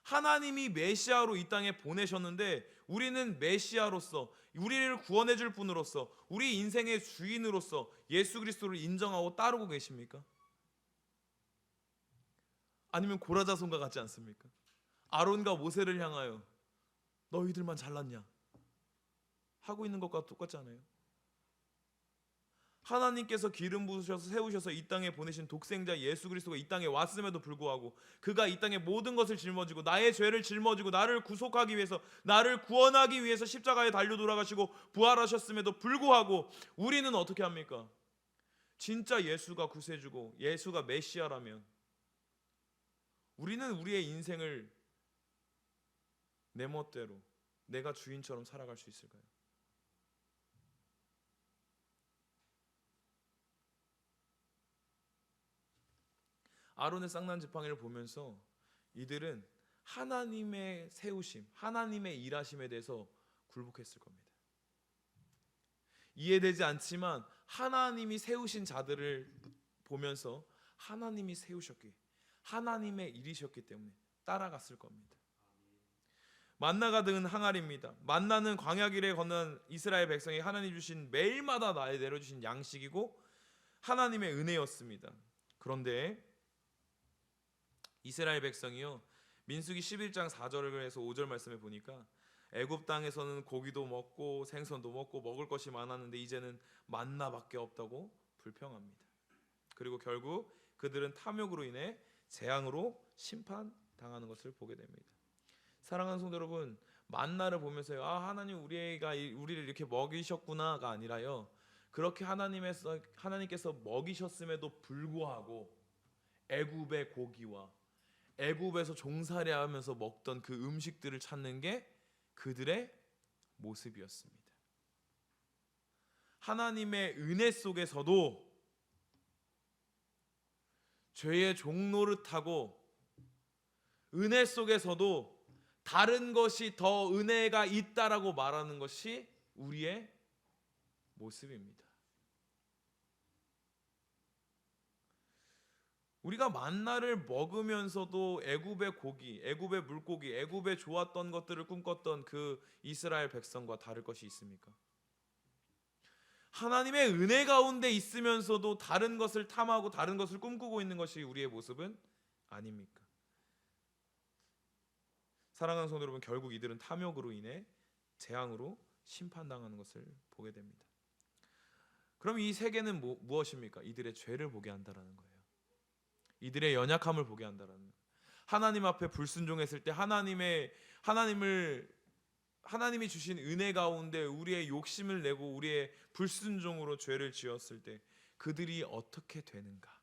하나님이 메시아로 이 땅에 보내셨는데 우리는 메시아로서, 우리를 구원해 줄 분으로서, 우리 인생의 주인으로서 예수 그리스도를 인정하고 따르고 계십니까? 아니면 고라 자손과 같지 않습니까? 아론과 모세를 향하여 너희들만 잘났냐 하고 있는 것과 똑같지 않아요? 하나님께서 기름 부으셔서 세우셔서 이 땅에 보내신 독생자 예수 그리스도가 이 땅에 왔음에도 불구하고 그가 이 땅에 모든 것을 짊어지고 나의 죄를 짊어지고 나를 구속하기 위해서, 나를 구원하기 위해서 십자가에 달려 돌아가시고 부활하셨음에도 불구하고 우리는 어떻게 합니까? 진짜 예수가 구세주고 예수가 메시아라면 우리는 우리의 인생을 내 멋대로 내가 주인처럼 살아갈 수 있을까요? 아론의 쌍난 지팡이를 보면서 이들은 하나님의 세우심, 하나님의 일하심에 대해서 굴복했을 겁니다. 이해되지 않지만 하나님이 세우신 자들을 보면서 하나님이 세우셨기, 하나님의 일이셨기 때문에 따라갔을 겁니다. 만나가 든 항아리입니다. 만나는 광야길에 건넌 이스라엘 백성이 하나님 주신 매일마다 내려주신 양식이고 하나님의 은혜였습니다. 그런데 이스라엘 백성이요, 민수기 11장 4절에서 5절 말씀에 보니까 애굽 땅에서는 고기도 먹고 생선도 먹고 먹을 것이 많았는데 이제는 만나밖에 없다고 불평합니다. 그리고 결국 그들은 탐욕으로 인해 재앙으로 심판당하는 것을 보게 됩니다. 사랑하는 성도 여러분, 만나를 보면서요, 하나님 우리를 이렇게 먹이셨구나가 아니라요, 그렇게 하나님께서 먹이셨음에도 불구하고 애굽의 고기와 애굽에서 종살이하면서 먹던 그 음식들을 찾는 게 그들의 모습이었습니다. 하나님의 은혜 속에서도 죄의 종노릇하고 은혜 속에서도 다른 것이 더 은혜가 있다라고 말하는 것이 우리의 모습입니다. 우리가 만나를 먹으면서도 애굽의 고기, 애굽의 물고기, 애굽의 좋았던 것들을 꿈꿨던 그 이스라엘 백성과 다를 것이 있습니까? 하나님의 은혜 가운데 있으면서도 다른 것을 탐하고 다른 것을 꿈꾸고 있는 것이 우리의 모습은 아닙니까? 사랑하는 성도 여러분, 결국 이들은 탐욕으로 인해 재앙으로 심판당하는 것을 보게 됩니다. 그럼 이 세계는 무엇입니까? 이들의 죄를 보게 한다라는 거예요. 이들의 연약함을 보게 한다라는 거예요. 하나님 앞에 불순종했을 때 하나님이 주신 은혜 가운데 우리의 욕심을 내고 우리의 불순종으로 죄를 지었을 때 그들이 어떻게 되는가?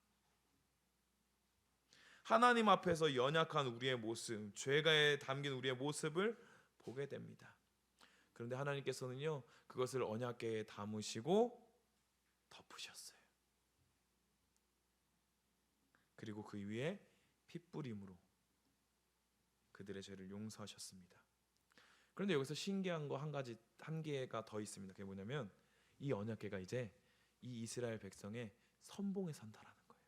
하나님 앞에서 연약한 우리의 모습, 죄가에 담긴 우리의 모습을 보게 됩니다. 그런데 하나님께서는요, 그것을 언약궤에 담으시고 덮으셨어요. 그리고 그 위에 핏부림으로 그들의 죄를 용서하셨습니다. 그런데 여기서 신기한 거 한 개가 더 있습니다. 그게 뭐냐면 이 언약궤가 이제 이 이스라엘 백성의 선봉에 선다라는 거예요.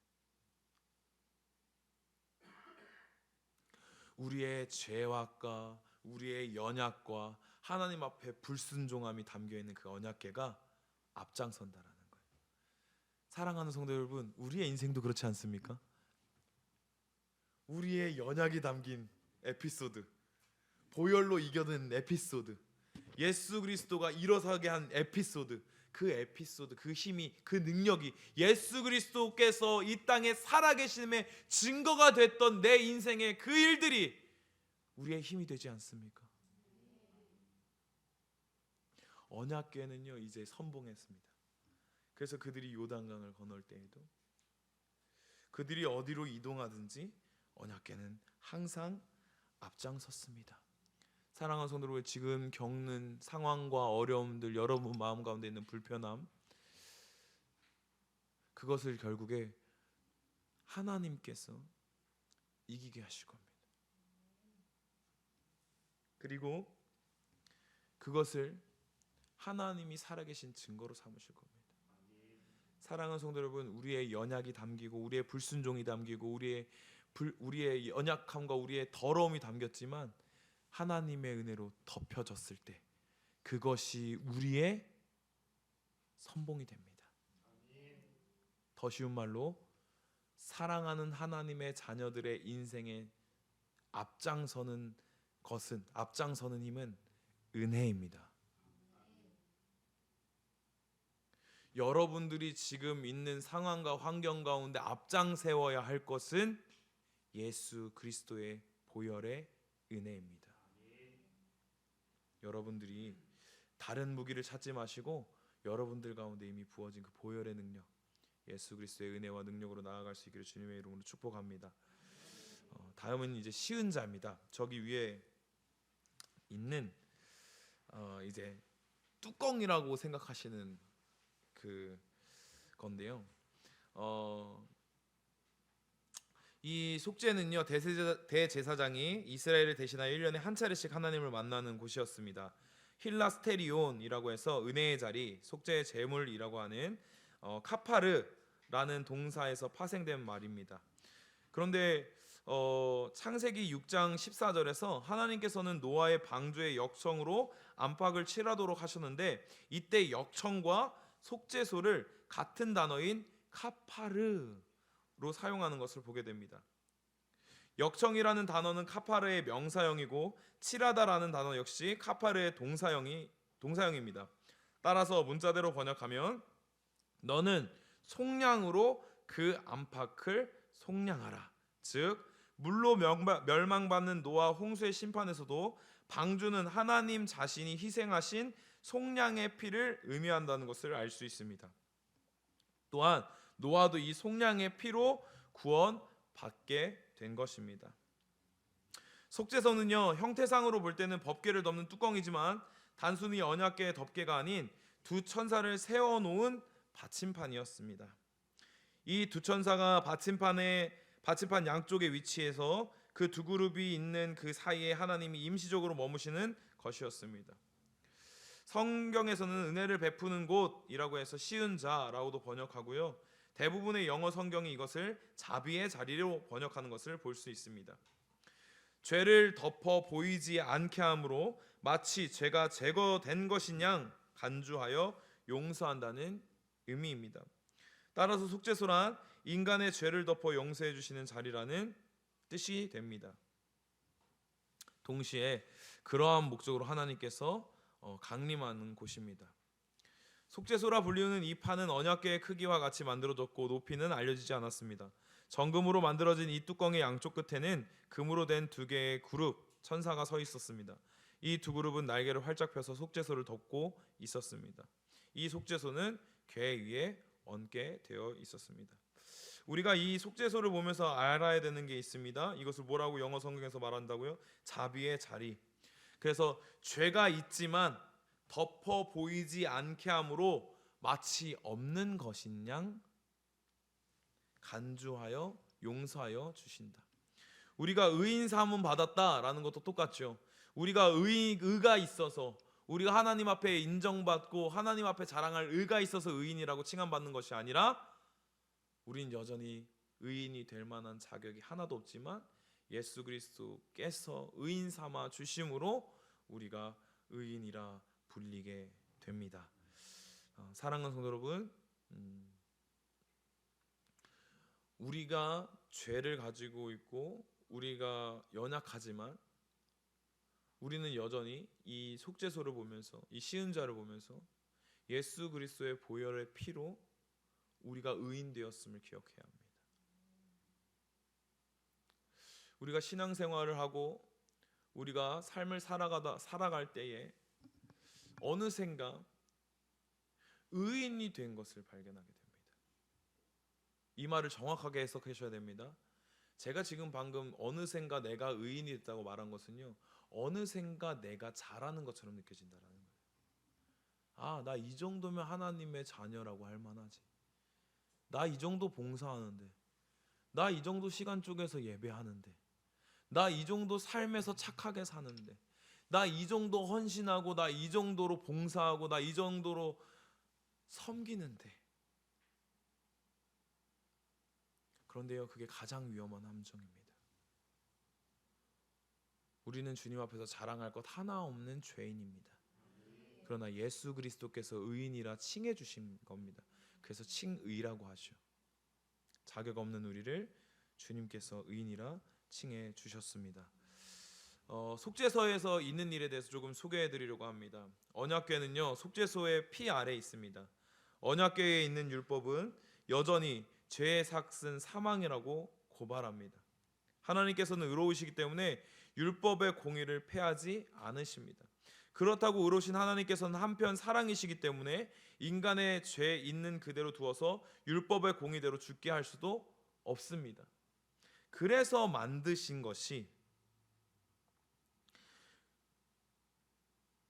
우리의 죄악과 우리의 연약과 하나님 앞에 불순종함이 담겨있는 그 언약궤가 앞장선다라는 거예요. 사랑하는 성도 여러분, 우리의 인생도 그렇지 않습니까? 우리의 연약이 담긴 에피소드, 보혈로 이겨낸 에피소드, 예수 그리스도가 일어서게 한 에피소드, 그 힘이, 그 능력이 예수 그리스도께서 이 땅에 살아계심의 증거가 됐던 내 인생의 그 일들이 우리의 힘이 되지 않습니까? 언약궤는요 이제 선봉했습니다. 그래서 그들이 요단강을 건널 때에도 그들이 어디로 이동하든지 언약궤는 항상 앞장섰습니다. 사랑하는 성도 여러분, 지금 겪는 상황과 어려움들, 여러분 마음 가운데 있는 불편함, 그것을 결국에 하나님께서 이기게 하실 겁니다. 그리고 그것을 하나님이 살아계신 증거로 삼으실 겁니다. 사랑하는 성도 여러분, 우리의 연약이 담기고 우리의 불순종이 담기고 우리의 연약함과 우리의 더러움이 담겼지만 하나님의 은혜로 덮여졌을 때 그것이 우리의 선봉이 됩니다. 더 쉬운 말로 사랑하는 하나님의 자녀들의 인생에 앞장서는 힘은 은혜입니다. 여러분들이 지금 있는 상황과 환경 가운데 앞장 세워야 할 것은 예수 그리스도의 보혈의 은혜입니다. 여러분들이 다른 무기를 찾지 마시고 여러분들 가운데 이미 부어진 그 보혈의 능력, 예수 그리스도의 은혜와 능력으로 나아갈 수 있기를 주님의 이름으로 축복합니다. 다음은 이제 쉬운 자입니다. 저기 위에 있는 이제 뚜껑이라고 생각하시는 그 건데요. 이 속죄는요, 대제사장이 이스라엘을 대신하여 1년에 한 차례씩 하나님을 만나는 곳이었습니다. 힐라스테리온이라고 해서 은혜의 자리, 속죄의 제물이라고 하는 카파르라는 동사에서 파생된 말입니다. 그런데 창세기 6장 14절에서 하나님께서는 노아의 방주의 역청으로 안팎을 칠하도록 하셨는데 이때 역청과 속죄소를 같은 단어인 카파르로 사용하는 것을 보게 됩니다. 역청이라는 단어는 카파르의 명사형이고 칠하다라는 단어 역시 카파르의 동사형입니다. 따라서 문자대로 번역하면 너는 속량으로 그 안팎을 속량하라. 즉 물로 멸망받는 노아 홍수의 심판에서도 방주는 하나님 자신이 희생하신 속량의 피를 의미한다는 것을 알 수 있습니다. 또한 노아도 이 속량의 피로 구원받게 된 것입니다. 속죄소는요, 형태상으로 볼 때는 법궤를 덮는 뚜껑이지만 단순히 언약궤의 덮개가 아닌 두 천사를 세워놓은 받침판이었습니다. 이 두 천사가 받침판 양쪽에 위치해서 그 두 그룹이 있는 그 사이에 하나님이 임시적으로 머무시는 것이었습니다. 성경에서는 은혜를 베푸는 곳이라고 해서 쉬운 자라고도 번역하고요, 대부분의 영어 성경이 이것을 자비의 자리로 번역하는 것을 볼 수 있습니다. 죄를 덮어 보이지 않게 함으로 마치 죄가 제거된 것인 양 간주하여 용서한다는 의미입니다. 따라서 속죄소란 인간의 죄를 덮어 용서해 주시는 자리라는 뜻이 됩니다. 동시에 그러한 목적으로 하나님께서 강림하는 곳입니다. 속죄소라 불리우는 이 판은 언약궤의 크기와 같이 만들어졌고 높이는 알려지지 않았습니다. 정금으로 만들어진 이 뚜껑의 양쪽 끝에는 금으로 된 두 개의 그룹 천사가 서 있었습니다. 이 두 그룹은 날개를 활짝 펴서 속죄소를 덮고 있었습니다. 이 속죄소는 궤 위에 얹게 되어 있었습니다. 우리가 이 속죄소를 보면서 알아야 되는 게 있습니다. 이것을 뭐라고 영어 성경에서 말한다고요? 자비의 자리. 그래서 죄가 있지만 덮어 보이지 않게 함으로 마치 없는 것인 양 간주하여 용서하여 주신다. 우리가 의인 사함은 받았다라는 것도 똑같죠. 우리가 의가 있어서 우리가 하나님 앞에 인정받고 하나님 앞에 자랑할 의가 있어서 의인이라고 칭함받는 것이 아니라 우린 여전히 의인이 될 만한 자격이 하나도 없지만 예수 그리스도께서 의인 삼아 주심으로 우리가 의인이라 불리게 됩니다. 사랑하는 성도 여러분, 우리가 죄를 가지고 있고 우리가 연약하지만 우리는 여전히 이 속죄소를 보면서 이 시은자를 보면서 예수 그리스도의 보혈의 피로 우리가 의인 되었음을 기억해야 합니다. 우리가 신앙생활을 하고 우리가 삶을 살아갈 때에 어느샌가 의인이 된 것을 발견하게 됩니다. 이 말을 정확하게 해석하셔야 됩니다. 제가 지금 방금 어느샌가 내가 의인이 됐다고 말한 것은요, 어느샌가 내가 잘하는 것처럼 느껴진다라는 거예요. 아, 나 이 정도면 하나님의 자녀라고 할 만하지. 나 이 정도 봉사하는데, 나 이 정도 시간 쪼개서 예배하는데, 나 이 정도 삶에서 착하게 사는데, 나 이 정도 헌신하고, 나 이 정도로 봉사하고, 나 이 정도로 섬기는데. 그런데요, 그게 가장 위험한 함정입니다. 우리는 주님 앞에서 자랑할 것 하나 없는 죄인입니다. 그러나 예수 그리스도께서 의인이라 칭해 주신 겁니다. 그래서 칭의라고 하죠. 자격 없는 우리를 주님께서 의인이라 칭해 주셨습니다. 속죄소에서 있는 일에 대해서 조금 소개해 드리려고 합니다. 언약궤는요, 속죄소의 피 아래에 있습니다. 언약궤에 있는 율법은 여전히 죄의 삭은 사망이라고 고발합니다. 하나님께서는 의로우시기 때문에 율법의 공의를 폐하지 않으십니다. 그렇다고 의로우신 하나님께서는 한편 사랑이시기 때문에 인간의 죄 있는 그대로 두어서 율법의 공의대로 죽게 할 수도 없습니다. 그래서 만드신 것이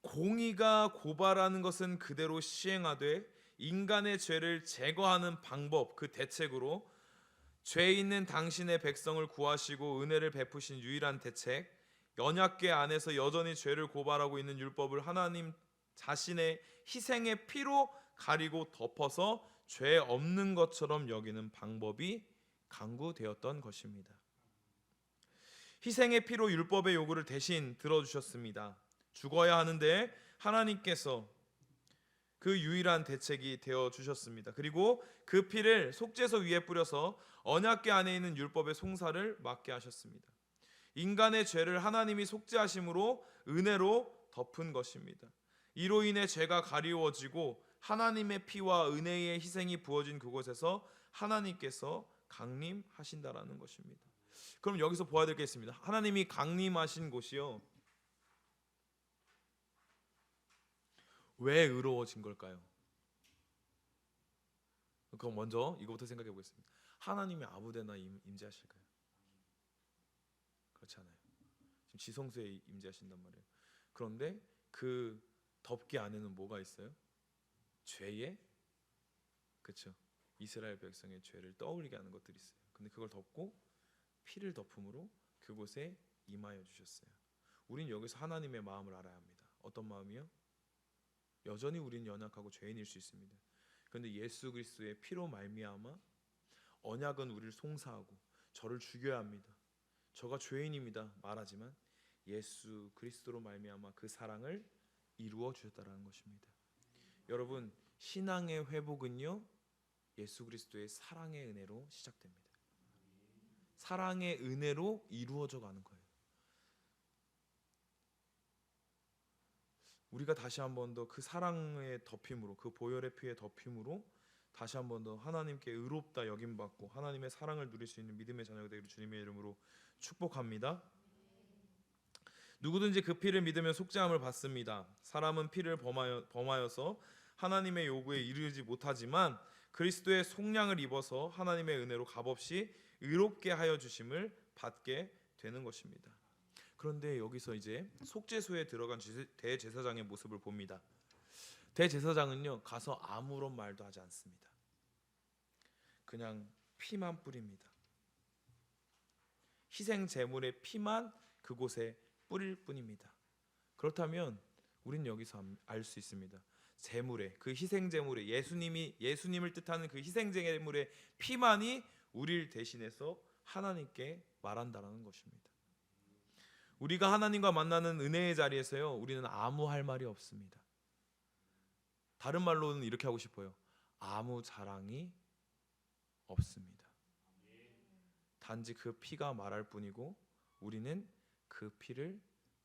공의가 고발하는 것은 그대로 시행하되 인간의 죄를 제거하는 방법, 그 대책으로 죄 있는 당신의 백성을 구하시고 은혜를 베푸신 유일한 대책, 언약궤 안에서 여전히 죄를 고발하고 있는 율법을 하나님 자신의 희생의 피로 가리고 덮어서 죄 없는 것처럼 여기는 방법이 강구되었던 것입니다. 희생의 피로 율법의 요구를 대신 들어주셨습니다. 죽어야 하는데 하나님께서 그 유일한 대책이 되어 주셨습니다. 그리고 그 피를 속죄소 위에 뿌려서 언약궤 안에 있는 율법의 송사를 막게 하셨습니다. 인간의 죄를 하나님이 속죄하심으로 은혜로 덮은 것입니다. 이로 인해 죄가 가리워지고 하나님의 피와 은혜의 희생이 부어진 그곳에서 하나님께서 강림하신다라는 것입니다. 그럼 여기서 보아야 될 게 있습니다. 하나님이 강림하신 곳이요, 왜 의로워진 걸까요? 그럼 먼저 이거부터 생각해 보겠습니다. 하나님이 아무데나 임재하실까요? 그렇지 않아요. 지금 지성소에 임재하신단 말이에요. 그런데 그 덮개 안에는 뭐가 있어요? 죄의, 그렇죠, 이스라엘 백성의 죄를 떠올리게 하는 것들이 있어요. 근데 그걸 덮고 피를 덮음으로 그곳에 임하여 주셨어요. 우린 여기서 하나님의 마음을 알아야 합니다. 어떤 마음이요? 여전히 우리는 연약하고 죄인일 수 있습니다. 그런데 예수 그리스도의 피로 말미암아 언약은 우리를 송사하고 저를 죽여야 합니다, 저가 죄인입니다 말하지만 예수 그리스도로 말미암아 그 사랑을 이루어 주셨다라는 것입니다. 여러분, 신앙의 회복은요 예수 그리스도의 사랑의 은혜로 시작됩니다. 사랑의 은혜로 이루어져 가는 거예요. 우리가 다시 한 번 더 그 사랑의 덮임으로, 그 보혈의 피의 덮임으로 다시 한 번 더 하나님께 의롭다 여김받고 하나님의 사랑을 누릴 수 있는 믿음의 자녀가 되기를 주님의 이름으로 축복합니다. 누구든지 그 피를 믿으면 속죄함을 받습니다. 사람은 피를 범하여서 하나님의 요구에 이르지 못하지만 그리스도의 속량을 입어서 하나님의 은혜로 값없이 의롭게 하여 주심을 받게 되는 것입니다. 그런데 여기서 이제 속죄소에 들어간 대제사장의 모습을 봅니다. 대제사장은요 가서 아무런 말도 하지 않습니다. 그냥 피만 뿌립니다. 희생 제물의 피만 그곳에 뿌릴 뿐입니다. 그렇다면 우린 여기서 알 수 있습니다. 제물의 그 희생 제물의 예수님을 뜻하는 그 희생 제물의 피만이 우리를 대신해서 하나님께 말한다라는 것입니다. 우리가 하나님과 만나는 은혜의 자리에서요 우리는 아무 할 말이 없습니다. 다른 말로는 이렇게 하고 싶어요. 아무 자랑이 없습니다. 단지 그 피가 말할 뿐이고 우리는 그 피를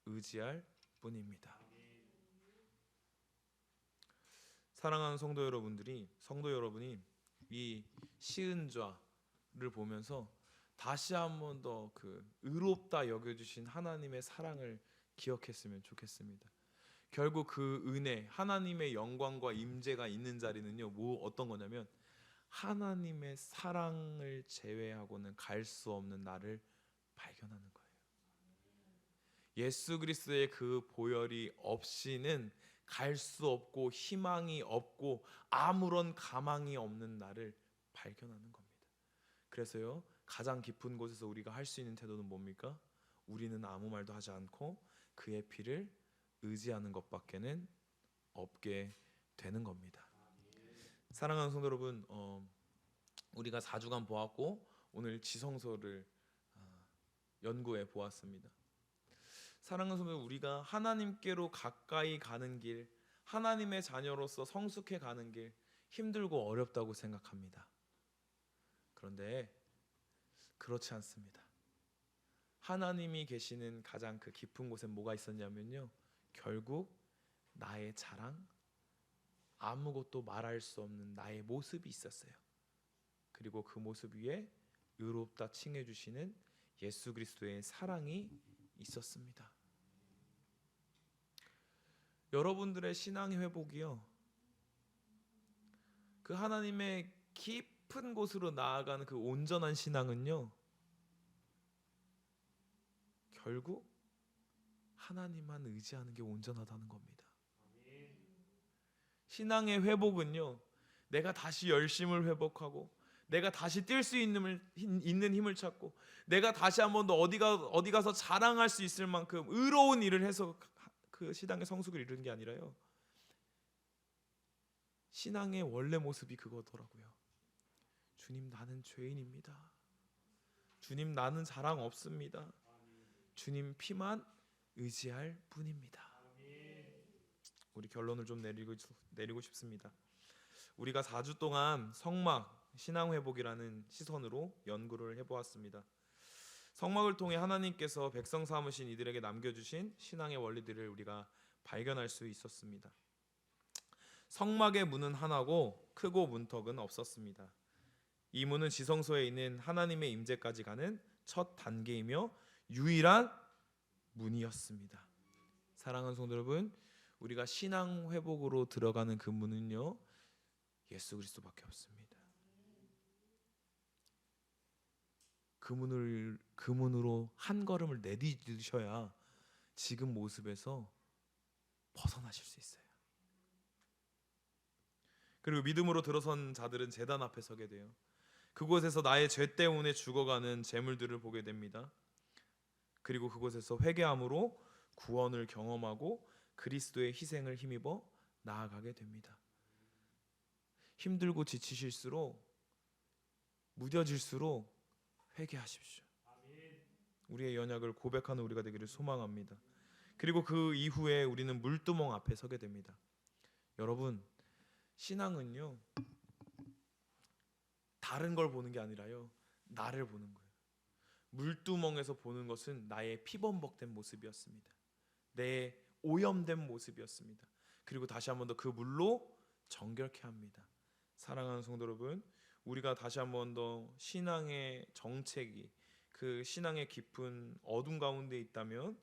의지할 뿐입니다. 사랑하는 성도 여러분이 이 시은좌를 보면서 다시 한 번 더 그 의롭다 여겨주신 하나님의 사랑을 기억했으면 좋겠습니다. 결국 그 은혜, 하나님의 영광과 임재가 있는 자리는요 어떤 거냐면 하나님의 사랑을 제외하고는 갈 수 없는 나를 발견하는 거예요. 예수 그리스도의 그 보혈이 없이는 갈 수 없고 희망이 없고 아무런 가망이 없는 나를 발견하는 겁니다. 그래서요 가장 깊은 곳에서 우리가 할 수 있는 태도는 뭡니까? 우리는 아무 말도 하지 않고 그의 피를 의지하는 것밖에는 없게 되는 겁니다. 사랑하는 성도 여러분, 우리가 4주간 보았고 오늘 지성소를 연구해 보았습니다. 사랑하는 성도 여러분, 우리가 하나님께로 가까이 가는 길, 하나님의 자녀로서 성숙해 가는 길 힘들고 어렵다고 생각합니다. 그런데 그렇지 않습니다. 하나님이 계시는 가장 그 깊은 곳에 뭐가 있었냐면요 결국 나의 자랑, 아무것도 말할 수 없는 나의 모습이 있었어요. 그리고 그 모습 위에 의롭다 칭해 주시는 예수 그리스도의 사랑이 있었습니다. 여러분들의 신앙의 회복이요 그 하나님의 깊은 곳으로 나아가는 그 온전한 신앙은요 결국 하나님만 의지하는 게 온전하다는 겁니다. 신앙의 회복은요 내가 다시 열심을 회복하고 내가 다시 뛸 수 있는 힘을 찾고 내가 다시 한 번 더 어디 가서 자랑할 수 있을 만큼 의로운 일을 해서 그 신앙의 성숙을 이루는 게 아니라요 신앙의 원래 모습이 그거더라고요. 주님 나는 죄인입니다. 주님 나는 자랑 없습니다. 주님 피만 의지할 뿐입니다. 우리 결론을 좀 내리고 싶습니다. 우리가 4주 동안 성막 신앙회복이라는 시선으로 연구를 해보았습니다. 성막을 통해 하나님께서 백성 삼으신 이들에게 남겨주신 신앙의 원리들을 우리가 발견할 수 있었습니다. 성막의 문은 하나고 크고 문턱은 없었습니다. 이 문은 지성소에 있는 하나님의 임재까지 가는 첫 단계이며 유일한 문이었습니다. 사랑하는 성도 여러분, 우리가 신앙 회복으로 들어가는 그 문은요 예수 그리스도밖에 없습니다. 그 문으로 한 걸음을 내디디셔야 지금 모습에서 벗어나실 수 있어요. 그리고 믿음으로 들어선 자들은 제단 앞에 서게 돼요. 그곳에서 나의 죄 때문에 죽어가는 재물들을 보게 됩니다. 그리고 그곳에서 회개함으로 구원을 경험하고 그리스도의 희생을 힘입어 나아가게 됩니다. 힘들고 지치실수록 무뎌질수록 회개하십시오. 우리의 연약을 고백하는 우리가 되기를 소망합니다. 그리고 그 이후에 우리는 물두멍 앞에 서게 됩니다. 여러분, 신앙은요 다른 걸 보는 게 아니라요 나를 보는 거예요. 물두멍에서 보는 것은 나의 피범벅된 모습이었습니다. 내 오염된 모습이었습니다. 그리고 다시 한 번 더 그 물로 정결케 합니다. 사랑하는 성도 여러분, 우리가 다시 한 번 더 신앙의 정체기, 그 신앙의 깊은 어둠 가운데 있다면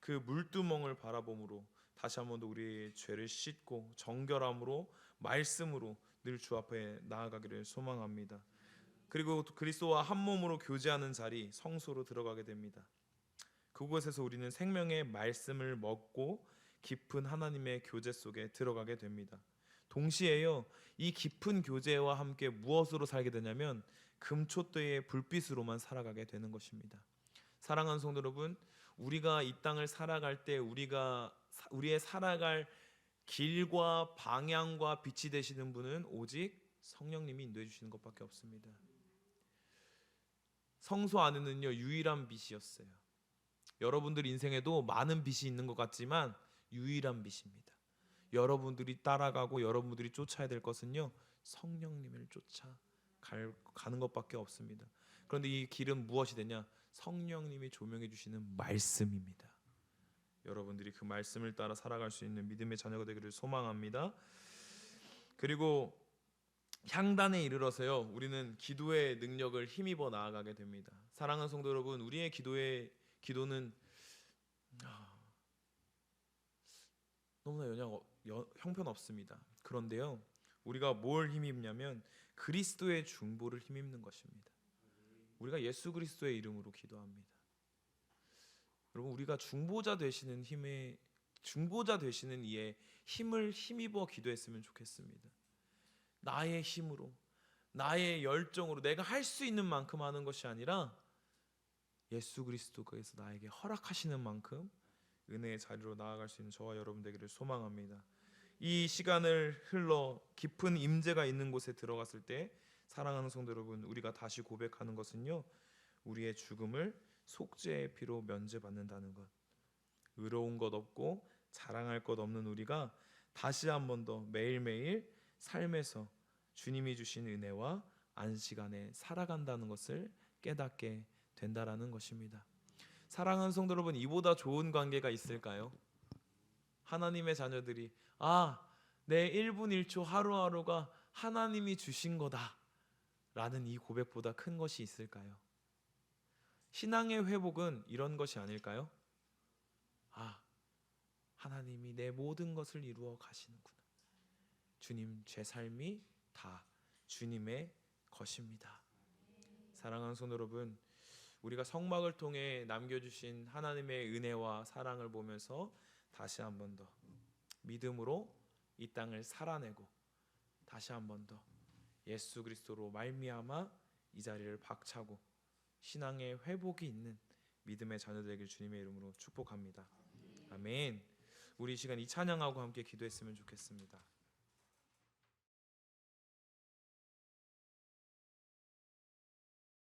그 물두멍을 바라봄으로 다시 한 번 더 우리의 죄를 씻고 정결함으로 말씀으로 늘 주 앞에 나아가기를 소망합니다. 그리고 그리스도와 한 몸으로 교제하는 자리, 성소로 들어가게 됩니다. 그곳에서 우리는 생명의 말씀을 먹고 깊은 하나님의 교제 속에 들어가게 됩니다. 동시에요, 이 깊은 교제와 함께 무엇으로 살게 되냐면 금초대의 불빛으로만 살아가게 되는 것입니다. 사랑하는 성도 여러분, 우리가 이 땅을 살아갈 때 우리의 살아갈 길과 방향과 빛이 되시는 분은 오직 성령님이 인도해 주시는 것밖에 없습니다. 성소 안에는요 유일한 빛이었어요. 여러분들 인생에도 많은 빛이 있는 것 같지만 유일한 빛입니다. 여러분들이 따라가고 여러분들이 쫓아야 될 것은요 성령님을 가는 것밖에 없습니다. 그런데 이 길은 무엇이 되냐? 성령님이 조명해 주시는 말씀입니다. 여러분들이 그 말씀을 따라 살아갈 수 있는 믿음의 자녀가 되기를 소망합니다. 그리고 향단에 이르러서요 우리는 기도의 능력을 힘입어 나아가게 됩니다. 사랑하는 성도 여러분, 우리의 기도는 너무나 형편없습니다. 그런데요 우리가 뭘 힘입냐면 그리스도의 중보를 힘입는 것입니다. 우리가 예수 그리스도의 이름으로 기도합니다. 여러분, 우리가 중보자 되시는 이의 힘을 힘입어 기도했으면 좋겠습니다. 나의 힘으로, 나의 열정으로 내가 할 수 있는 만큼 하는 것이 아니라 예수 그리스도께서 나에게 허락하시는 만큼 은혜의 자리로 나아갈 수 있는 저와 여러분 되기를 소망합니다. 이 시간을 흘러 깊은 임재가 있는 곳에 들어갔을 때 사랑하는 성도 여러분, 우리가 다시 고백하는 것은요 우리의 죽음을 속죄의 피로 면제받는다는 것. 의로운 것 없고 자랑할 것 없는 우리가 다시 한 번 더 매일매일 삶에서 주님이 주신 은혜와 안식 안에 살아간다는 것을 깨닫게 된다라는 것입니다. 사랑하는 성도 여러분, 이보다 좋은 관계가 있을까요? 하나님의 자녀들이 내 1분 1초 하루하루가 하나님이 주신 거다 라는 이 고백보다 큰 것이 있을까요? 신앙의 회복은 이런 것이 아닐까요? 하나님이 내 모든 것을 이루어 가시는구나. 주님, 제 삶이 다 주님의 것입니다. 사랑하는 성도 여러분, 우리가 성막을 통해 남겨주신 하나님의 은혜와 사랑을 보면서 다시 한 번 더 믿음으로 이 땅을 살아내고 다시 한 번 더 예수 그리스도로 말미암아 이 자리를 박차고 신앙의 회복이 있는 믿음의 자녀들에게 주님의 이름으로 축복합니다. 아멘. 우리 이 시간 이 찬양하고 함께 기도했으면 좋겠습니다.